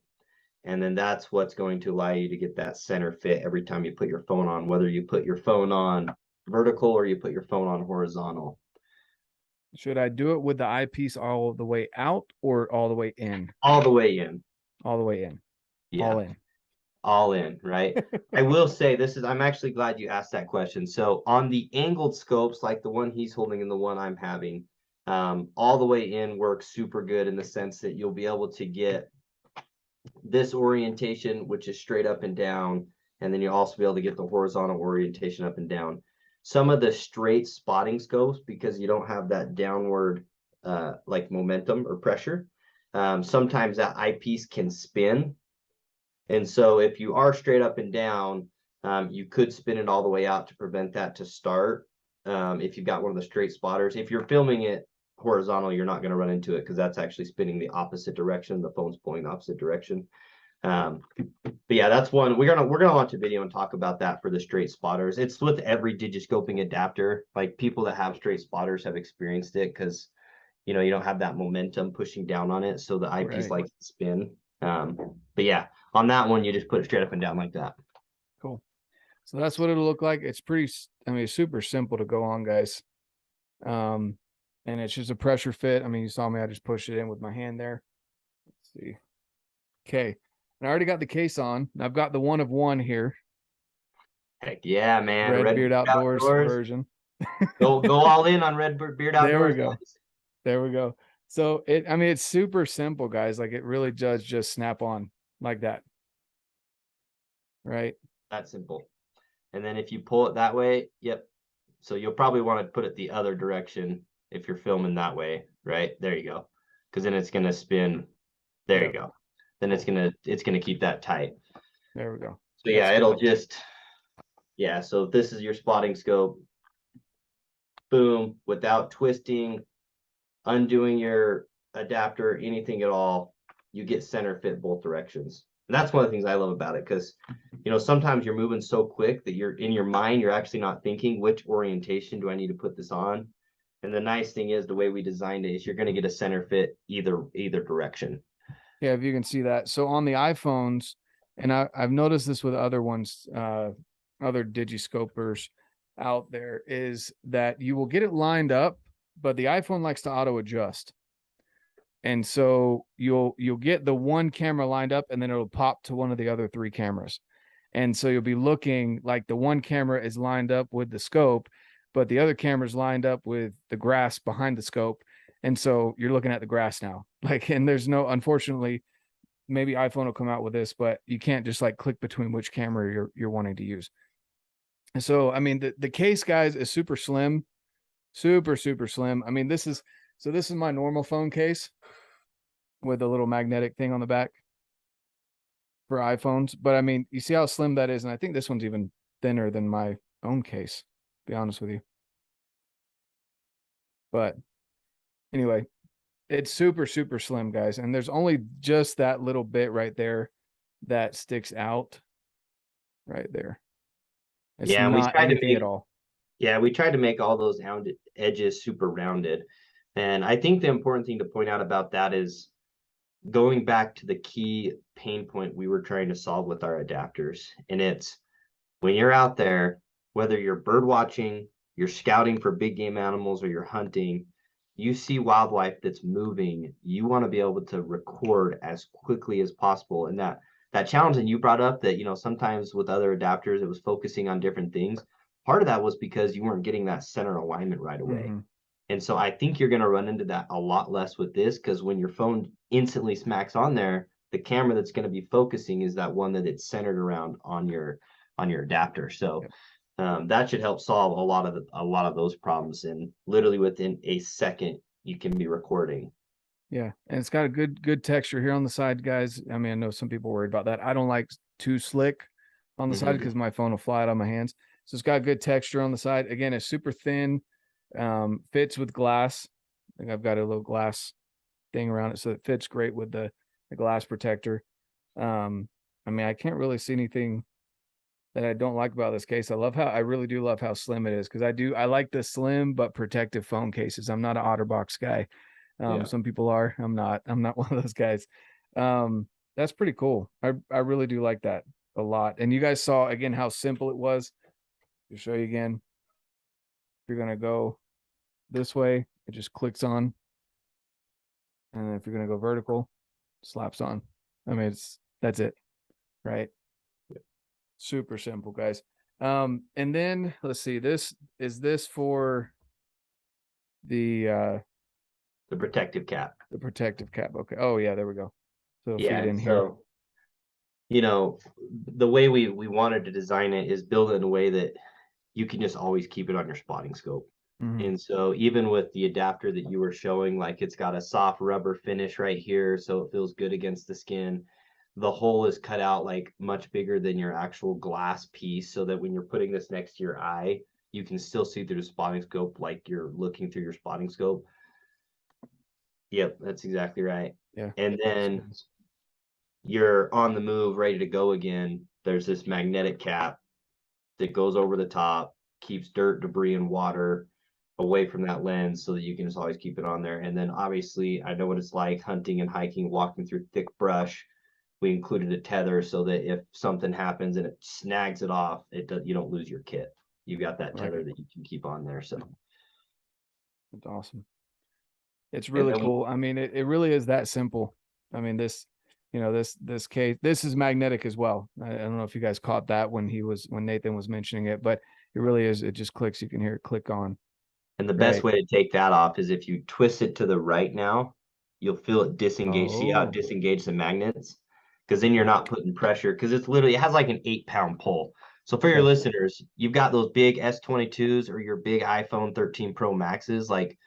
And then that's what's going to allow you to get that center fit every time you put your phone on, whether you put your phone on vertical or you put your phone on horizontal. Should I do it with the eyepiece all the way out or all the way in? All the way in. All the way in. Yeah. All in. All in, right? I will say I'm actually glad you asked that question. So on the angled scopes, like the one he's holding and the one I'm having, all the way in works super good in the sense that you'll be able to get this orientation, which is straight up and down, and then you'll also be able to get the horizontal orientation up and down. Some of the straight spotting scopes, because you don't have that downward like momentum or pressure, sometimes that eyepiece can spin. And so if you are straight up and down, you could spin it all the way out to prevent that to start. If you've got one of the straight spotters, if you're filming it horizontal, you're not going to run into it because that's actually spinning the opposite direction. The phone's pulling the opposite direction. But yeah, that's one we're gonna launch a video and talk about that for the straight spotters. It's with every digiscoping adapter. Like people that have straight spotters have experienced it because you don't have that momentum pushing down on it, so the eyepiece likes to spin. But yeah, on that one, you just put it straight up and down like that. Cool. So that's what it'll look like. It's pretty, I mean, it's super simple to go on, guys. And it's just a pressure fit. I mean, you saw me, I just pushed it in with my hand there. Let's see. Okay. And I already got the case on. I've got the 1 of 1 here. Heck yeah, man. RedBeard Outdoors version. go all in on RedBeard Outdoors. There we go. Guys. There we go. So I mean, it's super simple, guys. Like it really does just snap on like that. Right? That's simple. And then if you pull it that way, yep. So you'll probably want to put it the other direction if you're filming that way, right? There you go. Because then it's gonna spin. There you go. Then it's gonna keep that tight. There we go. So yeah, it'll just so if this is your spotting scope, boom, without twisting, undoing your adapter, anything at all, you get center fit both directions. And that's one of the things I love about it, because sometimes you're moving so quick that you're in your mind, you're actually not thinking which orientation do I need to put this on. And the nice thing is the way we designed it is you're going to get a center fit either direction. Yeah, if you can see that. So on the iPhones, and I've noticed this with other ones, other digiscopers out there, is that you will get it lined up, but the iPhone likes to auto adjust. And so you'll get the one camera lined up and then it'll pop to one of the other 3 cameras. And so you'll be looking like the one camera is lined up with the scope, but the other camera's lined up with the grass behind the scope. And so you're looking at the grass now. Like, and there's no, unfortunately, maybe iPhone will come out with this, but you can't just like click between which camera you're wanting to use. And so, I mean, the case, guys, is super slim, super slim. I mean, this is my normal phone case with a little magnetic thing on the back for iPhones. But I mean, you see how slim that is. And I think this one's even thinner than my own case, to be honest with you. But anyway, it's super slim, guys. And there's only just that little bit right there that sticks out right there. It's yeah, not anything at all. Yeah, we tried to make all those edges super rounded. And I think the important thing to point out about that is going back to the key pain point we were trying to solve with our adapters. And it's when you're out there, whether you're bird watching, you're scouting for big game animals, or you're hunting, you see wildlife that's moving, you want to be able to record as quickly as possible. And that challenge that you brought up, that sometimes with other adapters it was focusing on different things, part of that was because you weren't getting that center alignment right away. Mm-hmm. And so I think you're going to run into that a lot less with this, because when your phone instantly smacks on there, the camera that's going to be focusing is that one that it's centered around on your adapter. So that should help solve a lot of those problems. And literally within a second, you can be recording. Yeah, and it's got a good texture here on the side, guys. I mean, I know some people worried about that. I don't like too slick on the side because my phone will fly out on my hands. So it's got good texture on the side. Again, it's super thin. Fits with glass. I think I've got a little glass thing around it, so it fits great with the glass protector. I mean, I can't really see anything that I don't like about this case. I really do love how slim it is, because I like the slim but protective foam cases. I'm not an OtterBox guy. Yeah. Some people are. I'm not one of those guys. That's pretty cool. I really do like that a lot. And you guys saw again how simple it was. To show you again, if you're gonna go this way, it just clicks on, and if you're gonna go vertical, slaps on. I mean, that's it, right? Super simple, guys. And then let's see, this for the protective cap. the protective cap. Okay. Oh yeah, there we go. So it'll Yeah, feed in and here. so, you know, the way we wanted to design it is build it in a way that you can just always keep it on your spotting scope. Mhm. And so even with the adapter that you were showing, like it's got a soft rubber finish right here, so it feels good against the skin. The hole is cut out like much bigger than your actual glass piece, so that when you're putting this next to your eye, you can still see through the spotting scope like you're looking through your spotting scope. Yep, that's exactly right. Yeah. And then you're on the move, ready to go again. There's this magnetic cap that goes over the top, keeps dirt, debris, and water away from that lens, so that you can just always keep it on there. And then obviously, I know what it's like hunting and hiking, walking through thick brush. We included a tether so that if something happens and it snags it off, you don't lose your kit. You got that tether that you can keep on there. So that's awesome. It's really cool. I mean, it really is that simple. I mean, this case, this is magnetic as well. I don't know if you guys caught that when Nathan was mentioning it, but it really is. It just clicks. You can hear it click on. And the best way to take that off is if you twist it to the right now, you'll feel it disengage. See how it disengages the magnets? Because then you're not putting pressure, because it has like an 8-pound pull. So for your listeners, you've got those big S22s or your big iPhone 13 Pro Maxes, like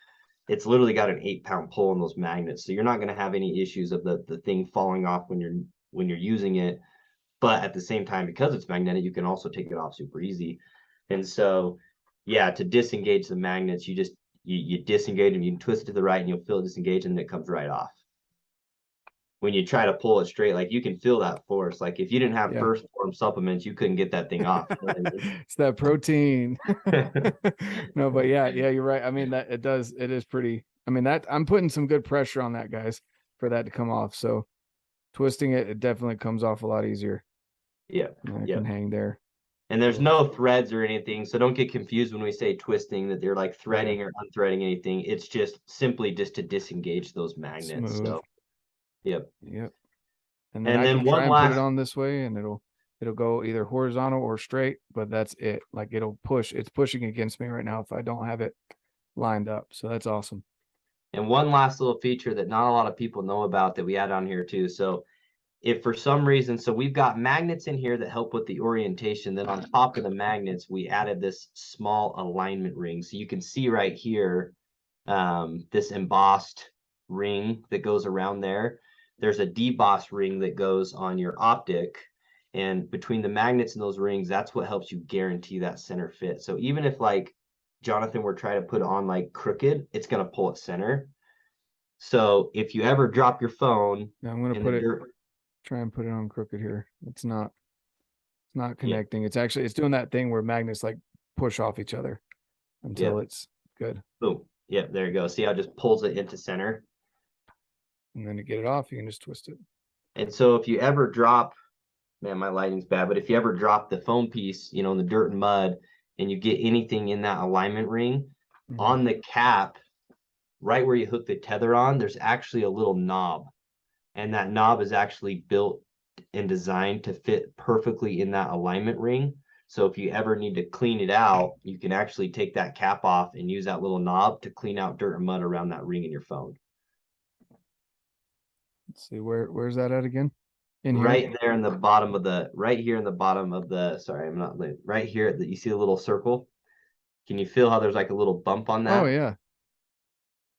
it's literally got an 8-pound pull on those magnets. So you're not going to have any issues of the thing falling off when you're using it. But at the same time, because it's magnetic, you can also take it off super easy. And so, yeah, to disengage the magnets, you disengage them, you can twist it to the right and you'll feel it disengage, and then it comes right off. When you try to pull it straight, like you can feel that force. Like if you didn't have Phorm supplements, you couldn't get that thing off. You know what I mean? It's that protein. No, but yeah, you're right. I mean, it is pretty. I mean, that I'm putting some good pressure on that, guys, for that to come off. So twisting it definitely comes off a lot easier. Yeah. It can hang there. And there's no threads or anything, so don't get confused when we say twisting that they're like threading or unthreading anything. It's just simply just to disengage those magnets. Smooth. So, yep. And then I can try and put it on this way, and it'll go either horizontal or straight, but that's it. Like it'll push. It's pushing against me right now if I don't have it lined up. So that's awesome. And one last little feature that not a lot of people know about that we add on here too. So if for some reason, so we've got magnets in here that help with the orientation. Then on top of the magnets, we added this small alignment ring. So you can see right here, this embossed ring that goes around there. There's a debossed ring that goes on your optic. And between the magnets and those rings, that's what helps you guarantee that center fit. So even if like Jonathan were trying to put it on like crooked, it's going to pull it center. So if you ever drop your phone, I'm going to try and put it on crooked here. It's not connecting. It's doing that thing where magnets like push off each other until it's good. Boom. Yeah, there you go. See how it just pulls it into center? And then to get it off, you can just twist it. And so if you ever drop, man, my lighting's bad, but if you ever drop the foam piece, in the dirt and mud, and you get anything in that alignment ring, on the cap, right where you hook the tether on, there's actually a little knob. And that knob is actually built and designed to fit perfectly in that alignment ring. So if you ever need to clean it out, you can actually take that cap off and use that little knob to clean out dirt and mud around that ring in your phone. Let's see, where's that at again? Right there in the bottom of right here in the bottom of sorry, I'm not right here you see a little circle. Can you feel how there's like a little bump on that? Oh yeah.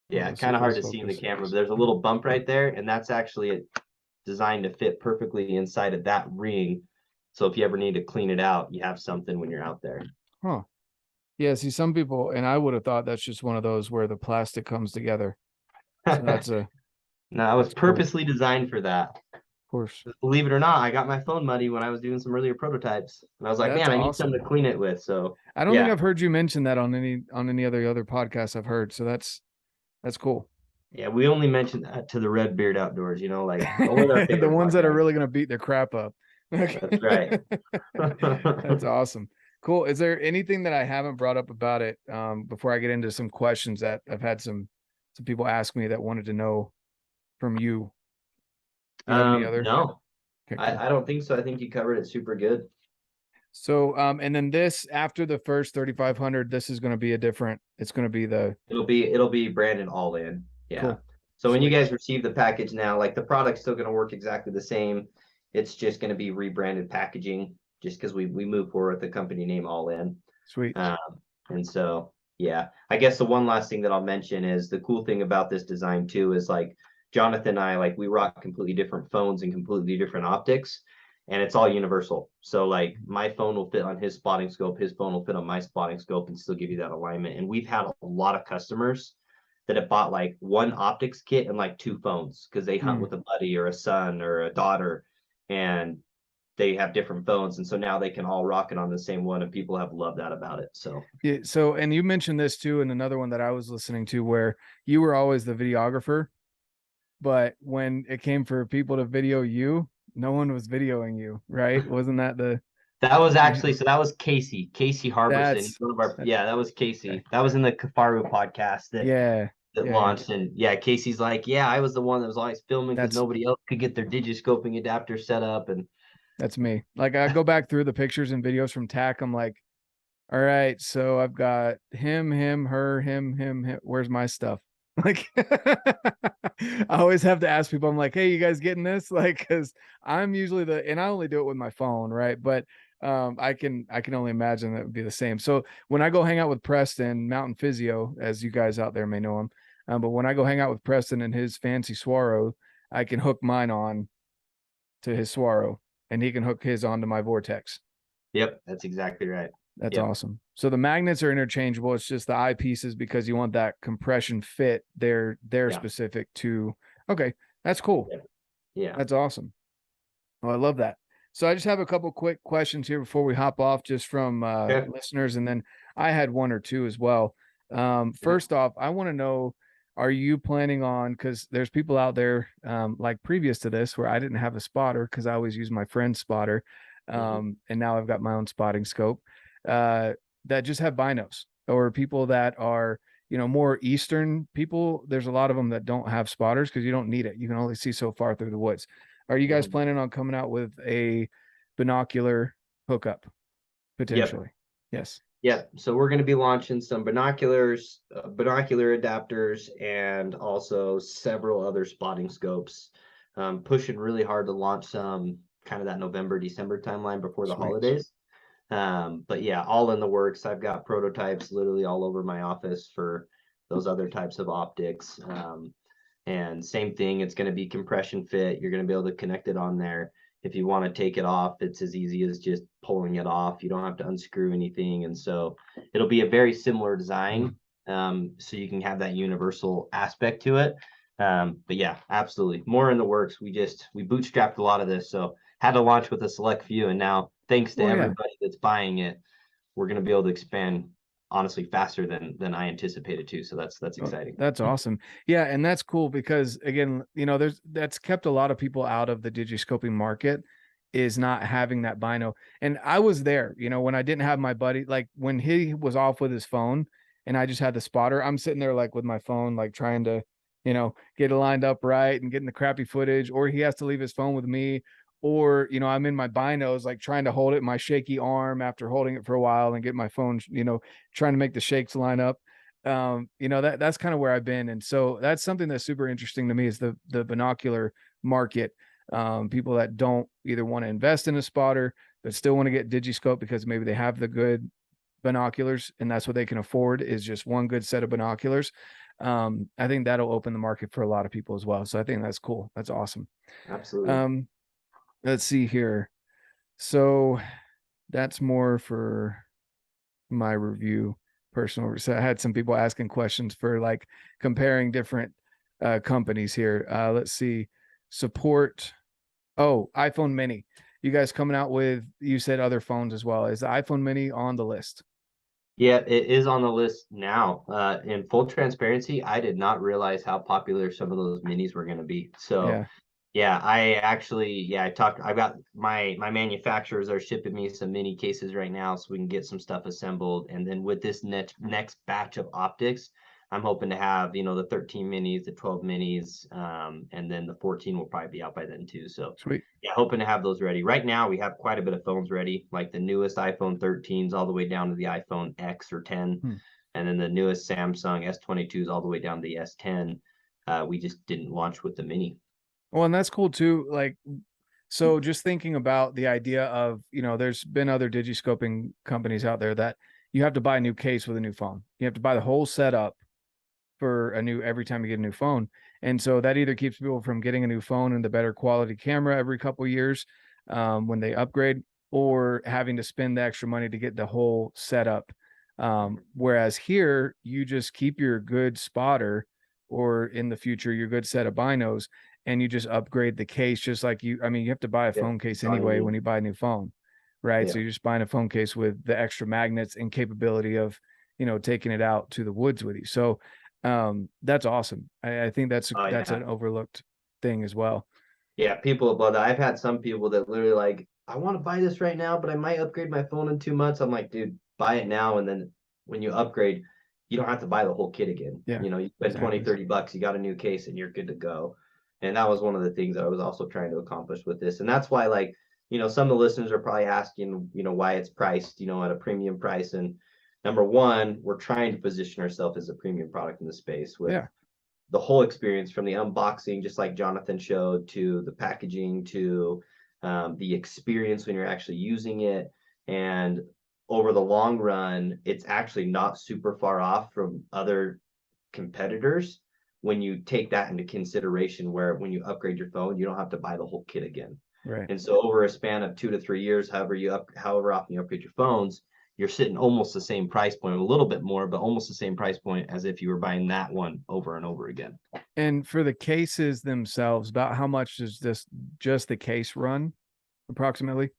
Yeah, kind of hard to see in the camera, but there's a little bump right there, and that's actually designed to fit perfectly inside of that ring. So if you ever need to clean it out, you have something when you're out there. Huh. Yeah, see, some people, and I would have thought that's just one of those where the plastic comes together. So that's no, it was purposely designed for that. course. Believe it or not, I got my phone muddy when I was doing some earlier prototypes, and I was like, That's man, I need something awesome. to clean it with. So I don't think yeah, I've heard you mention that on any other podcasts I've heard. So that's cool. yeah, we only mentioned that to the RedBeard Outdoors, like only our The favorite ones that are podcast. really gonna beat their crap up. That's right. That's awesome. Cool. Is there anything that I haven't brought up about it before I get into some questions that I've had some people ask me that wanted to know from you? Do you have any other? No, Okay, cool. I don't think so. I think you covered it super good. So and then this after the first 3,500, this is going to be a different. It's going to be the It'll be branded all in. Yeah. cool. So when you Sweet. guys receive the package now, like the product's still gonna work exactly the same. It's just gonna be rebranded packaging just because we move forward with the company name all in. Sweet. Um, and so yeah, I guess the one last thing that I'll mention is the cool thing about this design too is like Jonathan and I like we rock completely different phones and completely different optics, and it's all universal. So like my phone will fit on his spotting scope, his phone will fit on my spotting scope, and still give you that alignment. And we've had a lot of customers that have bought like one optics kit and like two phones because they hunt Hmm. with a buddy or a son or a daughter, and they have different phones, and so now they can all rock it on the same one, and people have loved that about it. So Yeah. So and you mentioned this too in another one that I was listening to where you were always the videographer, but when it came for people to video you, no one was videoing you, right? Wasn't that the that was yeah, actually so that was Casey Harbison. He's that's one of our that, yeah, that was okay. Casey. That was in the Kifaru podcast Yeah. that Yeah, yeah. launched. And yeah, Casey's like, yeah, I was the one that was always filming because That's nobody else could get their digiscoping adapter set up. And that's me. Like I go back through the pictures and videos from TAC. I'm like, all right, so I've got him, her, him. Where's my stuff? Like, I always have to ask people. I'm like, hey, you guys getting this? Like, because I'm usually and I only do it with my phone, right? But I can only imagine that would be the same. So when I go hang out with Preston, Mountain Physio, as you guys out there may know him, but when I go hang out with Preston and his fancy Swaro, I can hook mine on to his Swaro, and he can hook his onto my Vortex. yep, that's exactly right. That's Yep. awesome. So the magnets are interchangeable. It's just the eyepieces because you want that compression fit. They're Yeah. specific to. Okay, that's cool. Yeah. Yeah. That's awesome. Oh, I love that. So I just have a couple quick questions here before we hop off, just from Okay. listeners, and then I had one or two as well. Yeah. First off, I want to know: are you planning on? Because there's people out there, like previous to this, where I didn't have a spotter because I always use my friend's spotter, Mhm. and now I've got my own spotting scope. Uh, that just have binos, or people that are more Eastern people. There's a lot of them that don't have spotters because you don't need it. You can only see so far through the woods. Are you guys Mhm. planning on coming out with a binocular hookup Yep. potentially? Yes. Yep. So we're going to be launching some binoculars, binocular adapters, and also several other spotting scopes. Pushing really hard to launch some kind of that November, December timeline before the Sweet. holidays. But yeah, all in the works. I've got prototypes literally all over my office for those other types of optics. And same thing, it's going to be compression fit. You're going to be able to connect it on there. If you want to take it off, it's as easy as just pulling it off. You don't have to unscrew anything. And so it'll be a very similar design. So you can have that universal aspect to it. But yeah, absolutely. More in the works. We bootstrapped a lot of this. So had to launch with a select few. And now thanks to Well, yeah. everybody that's buying it, we're going to be able to expand honestly faster than I anticipated too. So that's Oh, exciting. that's awesome. Yeah, and that's cool because again, that's kept a lot of people out of the digiscoping market is not having that bino. And I was there, when I didn't have my buddy, like when he was off with his phone and I just had the spotter, I'm sitting there like with my phone, like trying to, get it lined up right and getting the crappy footage, or he has to leave his phone with me, or I'm in my binos like trying to hold it in my shaky arm after holding it for a while and get my phone, trying to make the shakes line up. That's kind of where I've been. And so that's something that's super interesting to me is the binocular market. People that don't either want to invest in a spotter but still want to get digiscope because maybe they have the good binoculars and that's what they can afford is just one good set of binoculars. I think that'll open the market for a lot of people as well. So I think that's cool. That's awesome. Absolutely. um let's see here. So that's more for my review personal. So I had some people asking questions for like comparing different companies here. Let's see. Support. Oh, iPhone mini. You guys coming out with, you said other phones as well. Is the iPhone mini on the list? Yeah, it is on the list now. In full transparency, I did not realize how popular some of those minis were going to be. So Yeah, yeah, I actually, yeah, I got my manufacturers are shipping me some mini cases right now so we can get some stuff assembled. And then with this next batch of optics, I'm hoping to have, the 13 minis, the 12 minis, and then the 14 will probably be out by then too. So sweet. yeah, hoping to have those ready. Right now we have quite a bit of phones ready, like the newest iPhone 13s all the way down to the iPhone X or 10, Hmm. and then the newest Samsung S22s all the way down to the S10. We just didn't launch with the mini. Well, and that's cool too. Like, so just thinking about the idea of, there's been other digiscoping companies out there that you have to buy a new case with a new phone. You have to buy the whole setup for a new every time you get a new phone. And so that either keeps people from getting a new phone and the better quality camera every couple of years when they upgrade, or having to spend the extra money to get the whole setup. Whereas here, you just keep your good spotter, or in the future, your good set of binos, and you just upgrade the case. Just like you, I mean, you have to buy a Yeah, phone case that's all you anyway when need. you buy a new phone, right? So Yeah. you're just buying a phone case with the extra magnets and capability of, taking it out to the woods with you. So that's awesome. I think Oh that's yeah. an overlooked thing as well. Yeah, people above that. I've had some people that literally like, I want to buy this right now, but I might upgrade my phone in 2 months. I'm like, dude, buy it now. And then when you upgrade, you don't have to buy the whole kit again. Yeah, You spend 20, exactly. 30 bucks, you got a new case and you're good to go. And that was one of the things that I was also trying to accomplish with this. And that's why, like, some of the listeners are probably asking, why it's priced, at a premium price. And number one, we're trying to position ourselves as a premium product in the space with Yeah. the whole experience from the unboxing, just like Jonathan showed, to the packaging, to the experience when you're actually using it. And over the long run, it's actually not super far off from other competitors when you take that into consideration, where when you upgrade your phone, you don't have to buy the whole kit again. Right. And so over a span of 2 to 3 years, however often you upgrade your phones, you're sitting almost the same price point, a little bit more, but almost the same price point as if you were buying that one over and over again. And for the cases themselves, about how much does this just the case run approximately?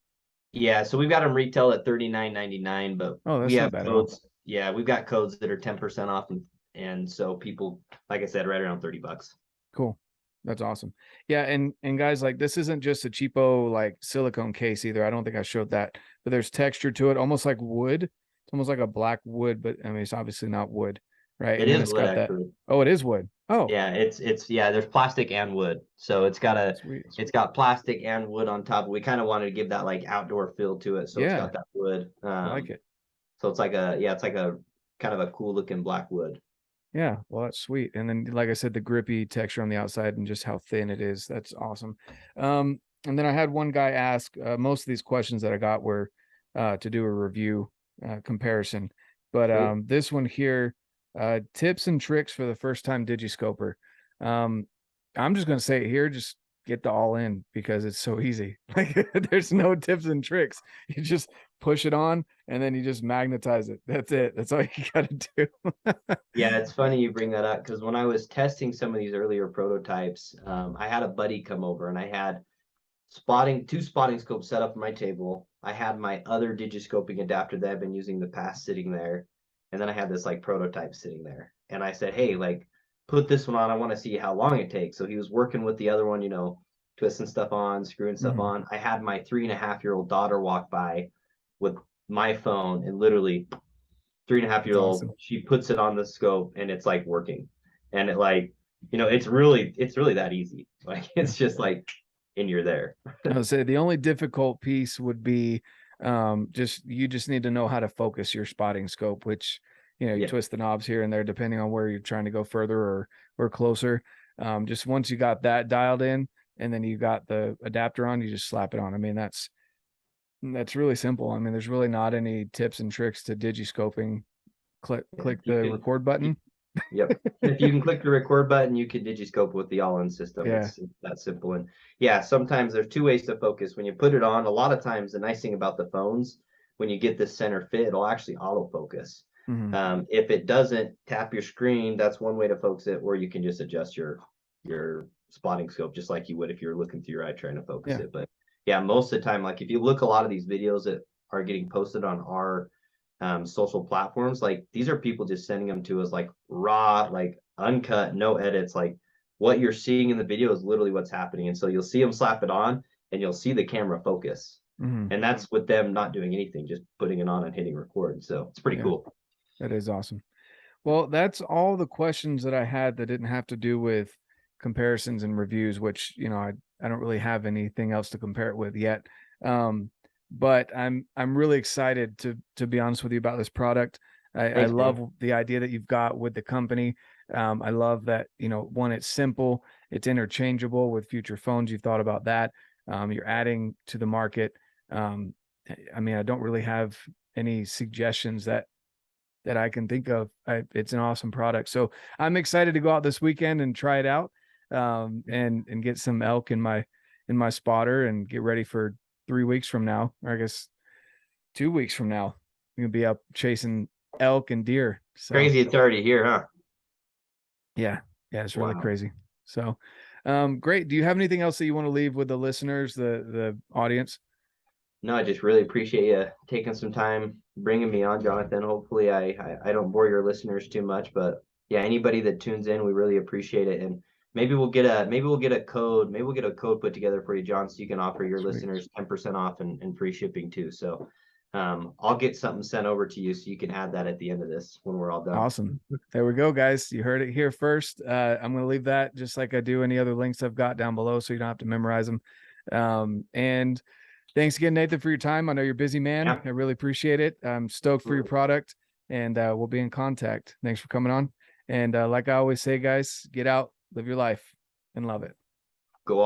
Yeah, so we've got them retail at $39.99, but Oh, we that's not have bad at all. codes. Yeah, we've got codes that are 10% off, and so people, like I said, right around $30. Cool. That's awesome. Yeah, and guys, like, this isn't just a cheapo like silicone case either. I don't think I showed that, but there's texture to it, almost like wood. It's almost like a black wood, but I mean it's obviously not wood, right? It And then is it's wood got that. actually. Oh, it is wood. Oh, Yeah, it's yeah, there's plastic and wood. So sweet. it's got plastic and wood on top. We kind of wanted to give that like outdoor feel to it. So it's Yeah, got that wood. I like it. So it's like a kind of a cool looking black wood. Yeah, well, that's sweet. And then, like I said, the grippy texture on the outside and just how thin it is. That's awesome. And then I had one guy ask, most of these questions that I got were to do a review comparison. But Cool. this one here, tips and tricks for the first time digiscoper. Um, I'm just gonna say it here, just get the all in because it's so easy. Like there's no tips and tricks. You just push it on and then you just magnetize it. That's it. That's all you gotta do. Yeah, it's funny you bring that up because when I was testing some of these earlier prototypes, I had a buddy come over and I had two spotting scopes set up on my table. I had my other digiscoping adapter that I've been using in the past sitting there. And then I had this like prototype sitting there. And I said, hey, like put this one on. I want to see how long it takes. So he was working with the other one, twisting stuff on, screwing stuff Mhm. on. I had my 3.5-year-old daughter walk by with my phone, and literally 3.5 year That's old, awesome. she puts it on the scope and it's like working. And it like, it's really that easy. Like Yeah. it's just like, and you're there. I would say the only difficult piece would be just you just need to know how to focus your spotting scope, which you Yeah. twist the knobs here and there depending on where you're trying to go further or closer. Just once you got that dialed in and then you got the adapter on, you just slap it on. I mean, that's really simple. I mean, there's really not any tips and tricks to digiscoping. Yeah. Click the record button. Yep. If you can click the record button, you can digiscope with the all-in system. Yeah. It's that simple. And yeah, sometimes there's two ways to focus. When you put it on, a lot of times the nice thing about the phones, when you get this center fit, it'll actually autofocus. Hmm. If it doesn't tap your screen, that's one way to focus it, or you can just adjust your spotting scope, just like you would if you're looking through your eye trying to focus Yeah. it. But yeah, most of the time, like if you look a lot of these videos that are getting posted on our social platforms, like these are people just sending them to us like raw, like uncut, no edits. Like what you're seeing in the video is literally what's happening. And so you'll see them slap it on and you'll see the camera focus. Mm-hmm. And that's with them not doing anything, just putting it on and hitting record. So it's pretty cool. That is awesome. Well, that's all the questions that I had that didn't have to do with comparisons and reviews, which, I don't really have anything else to compare it with yet. But I'm really excited to be honest with you about this product. I Thanks, love man. the idea that you've got with the company. I love that, one, it's simple, it's interchangeable with future phones. You've thought about that. You're adding to the market. I mean, I don't really have any suggestions that I can think of. It's an awesome product. So I'm excited to go out this weekend and try it out, and get some elk in my spotter and get ready for 3 weeks from now, or I guess 2 weeks from now. I'm gonna be up chasing elk and deer. So Crazy it's already here, huh? yeah, it's really Wow. crazy. So great. Do you have anything else that you want to leave with the listeners, the audience? No, I just really appreciate you taking some time bringing me on, Jonathan. Hopefully, I don't bore your listeners too much, but yeah, anybody that tunes in, we really appreciate it. And maybe we'll get a code put together for you, John, so you can offer your Sweet. listeners 10% off and free shipping too. So I'll get something sent over to you so you can add that at the end of this when we're all done. Awesome. There we go, guys. You heard it here first. I'm going to leave that just like I do any other links I've got down below, so you don't have to memorize them. And thanks again, Nathan, for your time. I know you're a busy man. Yeah. I really appreciate it. I'm stoked for your product, and we'll be in contact. Thanks for coming on. And like I always say, guys, get out, live your life, and love it. Go